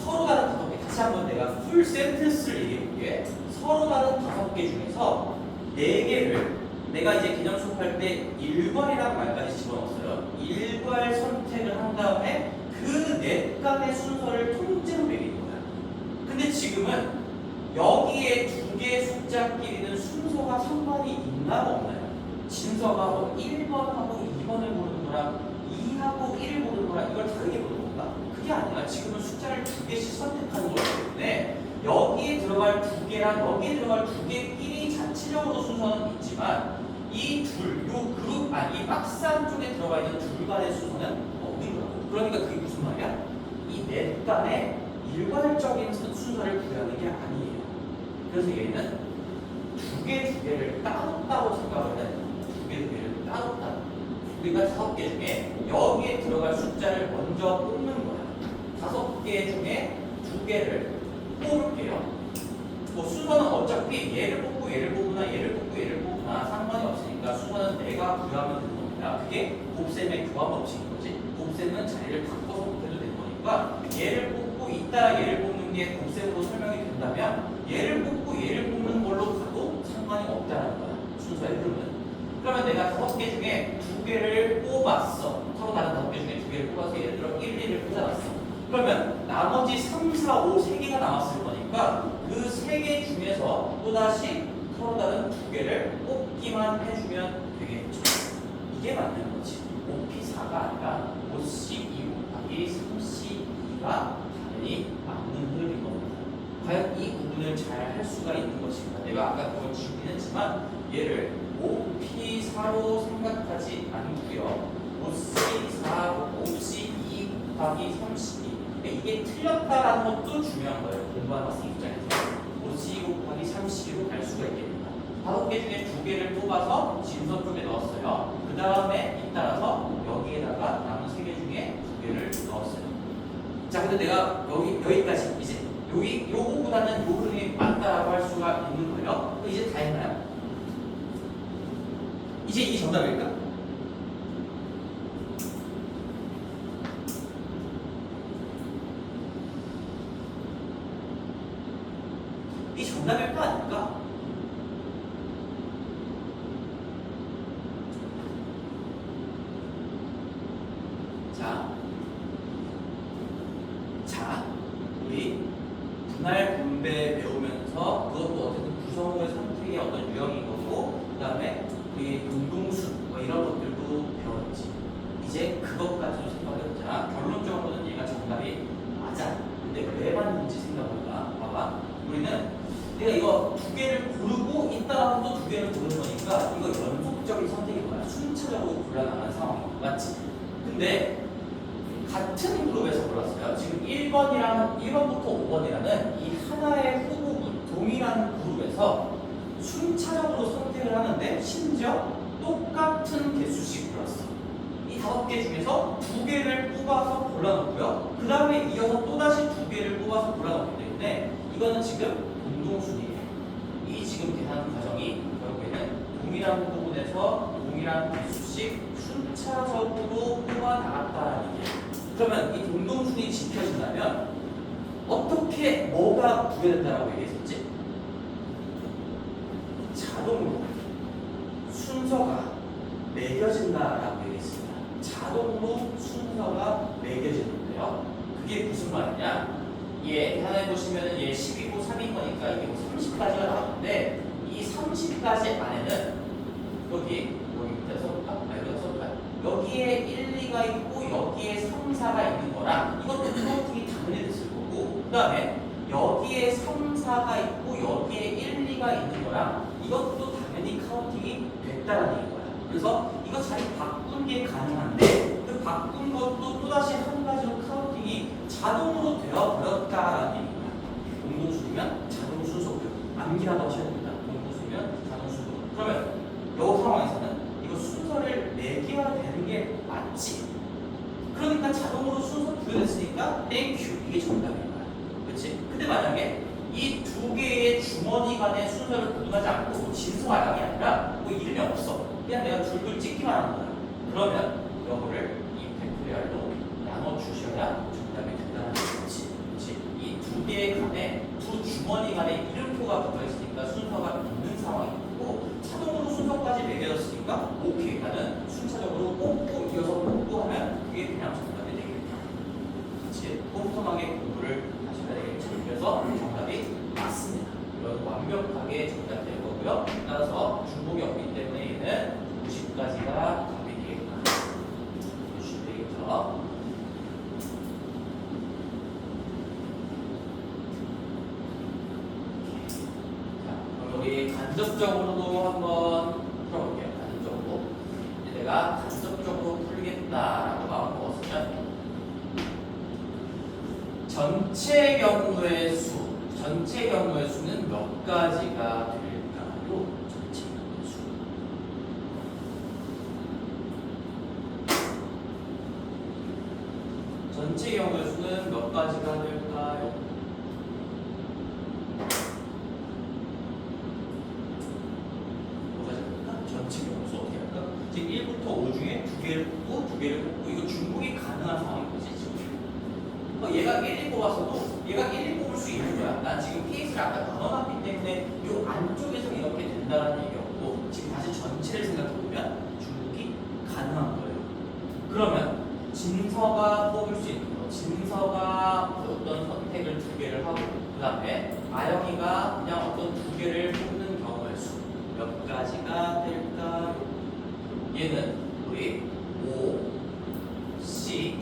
서로 다른 5개 다시 한번 내가 풀 센텐스를 얘기해볼게. 서로 다른 5개 중에서 4개를 내가 이제 개념 수업할 때 일괄이라는 말까지 집어넣었어요. 일괄 선택을 한 다음에 그 넷간의 순서를 통째로 매기는 거야. 근데 지금은 여기에 두 개의 숫자끼리는 순서가 상관이 있나 없나요? 진서가 뭐 1번하고 2번을 고르는 거랑 2하고 1을 고르는 거랑 이걸 다르게 고르는 건가? 그게 아니라 지금은 숫자를 두 개씩 선택하는 거기 때문에 여기에 들어갈 두 개랑 여기에 들어갈 두 개끼리 자체적으로 순서는 있지만 이 이 박스 안쪽에 들어가 있는 둘 간의 순서는 없는 거고. 그러니까 그게 무슨 말이야? 이 넷 간의 일괄적인 순서를 구하는 게 아니에요. 그래서 얘는 두 개를 따로따로 생각을 해야 돼요. 두 개를 따로따로. 우리가 5개 중에 여기에 들어갈 숫자를 먼저 뽑는 거야. 5개 중에 2개를 뽑을게요. 뭐 순서는 어차피 얘를 뽑고 얘를 뽑으나 얘를 뽑고 얘를 뽑으나 상관이 없으니까 순서는 내가 구하면 되는 겁니다. 그게 곱셈의 교환 법칙인 거지. 곱셈은 자리를 바꿔서 못해도 되는 거니까 얘를 뽑고 이따 얘를 뽑는 게 곱셈으로 설명이 된다면 얘를 뽑고 얘를 뽑는 걸로 가도 상관이 없다는 거야. 순서의 흐름은. 그러면 내가 5개 중에 2개를 뽑았어. 서로 다른 5개 중에 2개를 뽑아서 예를 들어 1, 2를 꽂아놨어. 그러면 나머지 3, 4, 5, 3개가 남았을 거니까 그 3개 중에서 또다시 서로 다른 2개를 뽑기만 해주면 되겠죠. 이게 맞는 거지. 5P4가 아니라 5C2 곱하기 3C2가 당연히 맞는 흐름인 겁니다. 과연 이 구분을 잘 할 수가 있는 것인가? 내가 아까 그걸 지우긴 했지만 얘를 5P4로 생각하지 않고요. 5C4, 5C2 곱하기 3C2. 이게 틀렸다라는 것도 중요한 거예요. 공부하는 학생 입장에서. 5C2 곱하기 3C2로 갈 수가 있겠습니다. 5개 중에 2개를 뽑아서 진선 쪽에 넣었어요. 그 다음에 잇따라서 여기에다가 남은 3개 중에 2개를 넣었어요. 자, 근데 내가 여기까지 이제 요거보다는 요 흐름이 맞다라고 할 수가 있는 거예요. 이제 다 했나요? 이제 이게 정답일까? 이게 정답일까 아닐까? 자, 우리 분할 분배 배우면서 그것도 어쨌든 구성의 선택의 어떤 유형인 거고, 그 다음에 우리 운동수 뭐 이런 것들도 배웠지. 이제 그것까지도 생각해보자. 결론적으로는 얘가 정답이 맞아. 근데 왜 맞는지 생각해보자. 봐봐. 우리는 내가 이거 2개를 고르고 이따가 또 2개를 고르는 거니까 이거 연속적인 선택인 거야. 순차적으로 골라나가는 상황이야. 맞지? 근데 같은 그룹에서 골랐어요. 지금 1번부터 5번이라는 이 하나의 후보군, 동일한 그룹에서 순차적으로 선택을 하는데 심지어 똑같은 개수씩 골랐어. 이 5개 중에서 2개를 뽑아서 골라놓고요. 그 다음에 이어서 또다시 2개를 뽑아서 골라놓기 때문에 이거는 지금 공동순위예요. 이 지금 계산 과정이 결국에는 동일한 부분에서 동일한 개수씩 순차적으로 뽑아 나갔다는 얘기예요. 그러면 이 공동순위 지켜진다면 어떻게 뭐가 구별된다라고 얘기했었지? 자동으로 순서가 매겨진다라고 얘기했습니다. 자동으로 순서가 매겨지는데요. 그게 무슨 말이냐? 얘 계산해 보시면은 얘 10이고 3인 거니까 이게 뭐 30까지가 나왔는데 이 30까지 안에는 여기 밑에 써볼까? 여기다 써볼까? 여기에 1, 2가 있고 여기에 3, 4가 있는 거랑 이것도 카운팅이 당연히 됐을 거고, 그 다음에 여기에 3, 4가 있고 여기에 1, 2가 있는 거랑 이것도 당연히 카운팅이 됐다라는 거야. 그래서 이거 자리 바꾼 게 가능한데 그 바꾼 것도 또다시 한 가지로 카운팅이 자동으로 되어버렸다라는 얘기입니다. 공동수면 자동 순서고요. 암기라도 하셔야 됩니다. 공동수면 자동 순서. 그러면 이 상황에서는 이거 순서를 매겨야 되는 게 맞지. 그러니까 자동으로 순서 구별됐으니까 땡큐, 이게 정답인 거야. 그렇지? 근데 만약에 이 2개의 주머니 간의 순서를 구분하지 않고 뭐 진수가 양이 아니라 뭐 이름이 없어. 그냥 내가 줄줄 찍기만 하는 거야. 그러면 이거를 이 팩토리얼로 나눠주셔야 정답이 된다는 거지. 그렇지? 이 2개 간에 두 주머니 간에 이름표가 붙어있으니까 순서가 있는 상황이고, 자동으로 순서까지 매겨졌으니까 오케이, 나는 순차적으로 뽑고 이어서 뽑고 하면 그게 그냥 정답이 되겠다. 그렇지? 꼼꼼하게 공부를 하셔야 되겠죠. 그래서 정답이 맞습니다. 이건 완벽하게 정답될 거고요. 따라서 중복이 없기 때문에 얘는 90까지가 답이 되겠다. 보시면 되겠죠. 우리 간접적으로도 한번 풀어볼게요. 간접적으로. 내가 간접적으로 풀겠다라고 마음 먹었으면 전체 경우의 수는 몇 가지가 될까요? 전체 경우의 수는 몇 가지가 될까요? 전체 경우수 어떻게 할까? 지금 1부터 5 중에 2개를 뽑고 2개를 뽑고, 이거 중복이 가능한 상황인 거지 지금. 얘가 1, 2 뽑았어도 얘가 1, 2 뽑을 수 있는 거야. 난 지금 케이스를 아까 나눠놨기 때문에 이 안쪽에서 이렇게 된다는 얘기였고, 지금 다시 전체를 생각해보면 중복이 가능한 거예요. 그러면 진서가 뽑을 수 있는 거, 진서가 어떤 선택을 두 개를 하고 그 다음에 아영이가 그냥 어떤 두 개를 뽑는 경우의 수 몇 가지가 될까요? 얘는 우리 5, C,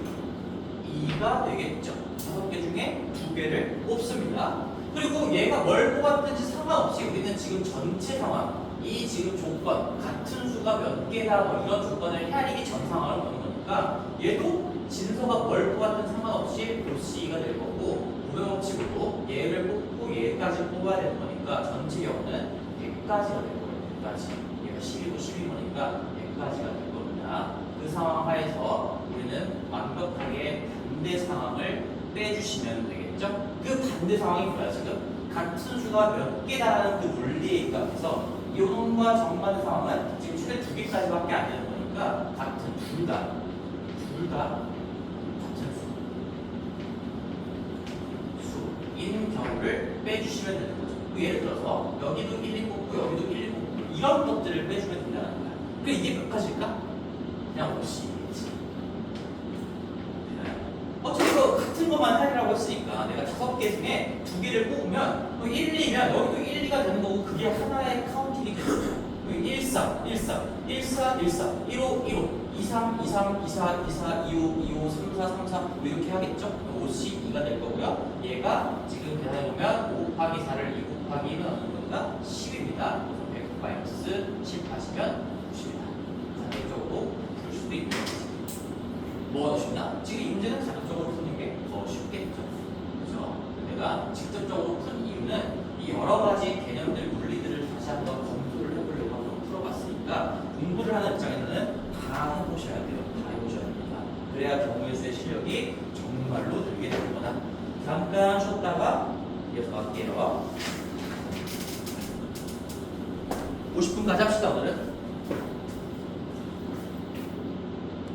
2가 되겠죠. 5개 중에 2개를 뽑습니다. 그리고 얘가 뭘 뽑았든지 상관없이 우리는 지금 전체 상황, 이 지금 조건, 같은 수가 몇 개다 뭐 이런 조건을 헤아리기 전 상황을 보는 거니까 얘도 진서가 뭘 뽑았든 상관없이 OC가 될 거고 우병법칙으로 얘를 뽑고 얘까지 뽑아야 되는 거니까 전체 경우는 얘까지가 될 거예요. 얘까지. 얘가 10이고 12거니까 얘까지가 될 겁니다. 그 상황 하에서 우리는 완벽하게 반대 상황을 빼주시면 되겠죠? 그 반대 상황이 뭐야 지금? 같은 수가 몇 개다라는 그 논리에 입각해서 이론과 정반대 상황은 지금 최대 2개까지밖에 안 되는 거니까 같은 둘 다 같은 수인 경우를 빼주시면 되는 거죠. 예를 들어서 여기도 1이 뽑고 여기도 1이 뽑고 이런 것들을 빼주면 된다는 거야. 그럼 이게 몇 가지일까? 그냥 50이겠지. 어차피 이거 같은 것만 하려고 했으니까 내가 5개 중에 2개를 뽑으면 1, 2면 여기도 1, 2가 되는 거고 그게 하나의 카운팅이 되죠. 1, 3, 1, 3, 1, 4, 1, 4, 1, 5, 1, 5, 2, 3, 2, 3, 2, 4, 2, 4, 2, 5, 2, 5, 3, 4, 3, 4 뭐 이렇게 하겠죠? 5씩 2가 될 거고요. 얘가 지금 계산해보면 5 곱하기 4를 2 곱하기 1은 어느 거니까 10입니다. 그래서 100 마이너스 10 하시면 90입니다. 자격적으로 풀 수도 있는 거죠. 뭐가 더 쉽나? 지금 이 문제는 자격적으로 푸는 게 더 쉽겠죠. 그렇죠? 내가 직접적으로 푼 이유는 이 여러 가지 개념들, 물리들을 다시 한번 검토를 해보려고 한번 풀어봤으니까 공부를 하는 입장에서는 다 해보셔야 돼요. 다 해보셔야 됩니다. 그래야 경우의 수의 실력이 정말로 늘게 되는 거다. 잠깐 쉬었다가 이어서 갈게요. 50분까지 합시다 오늘은.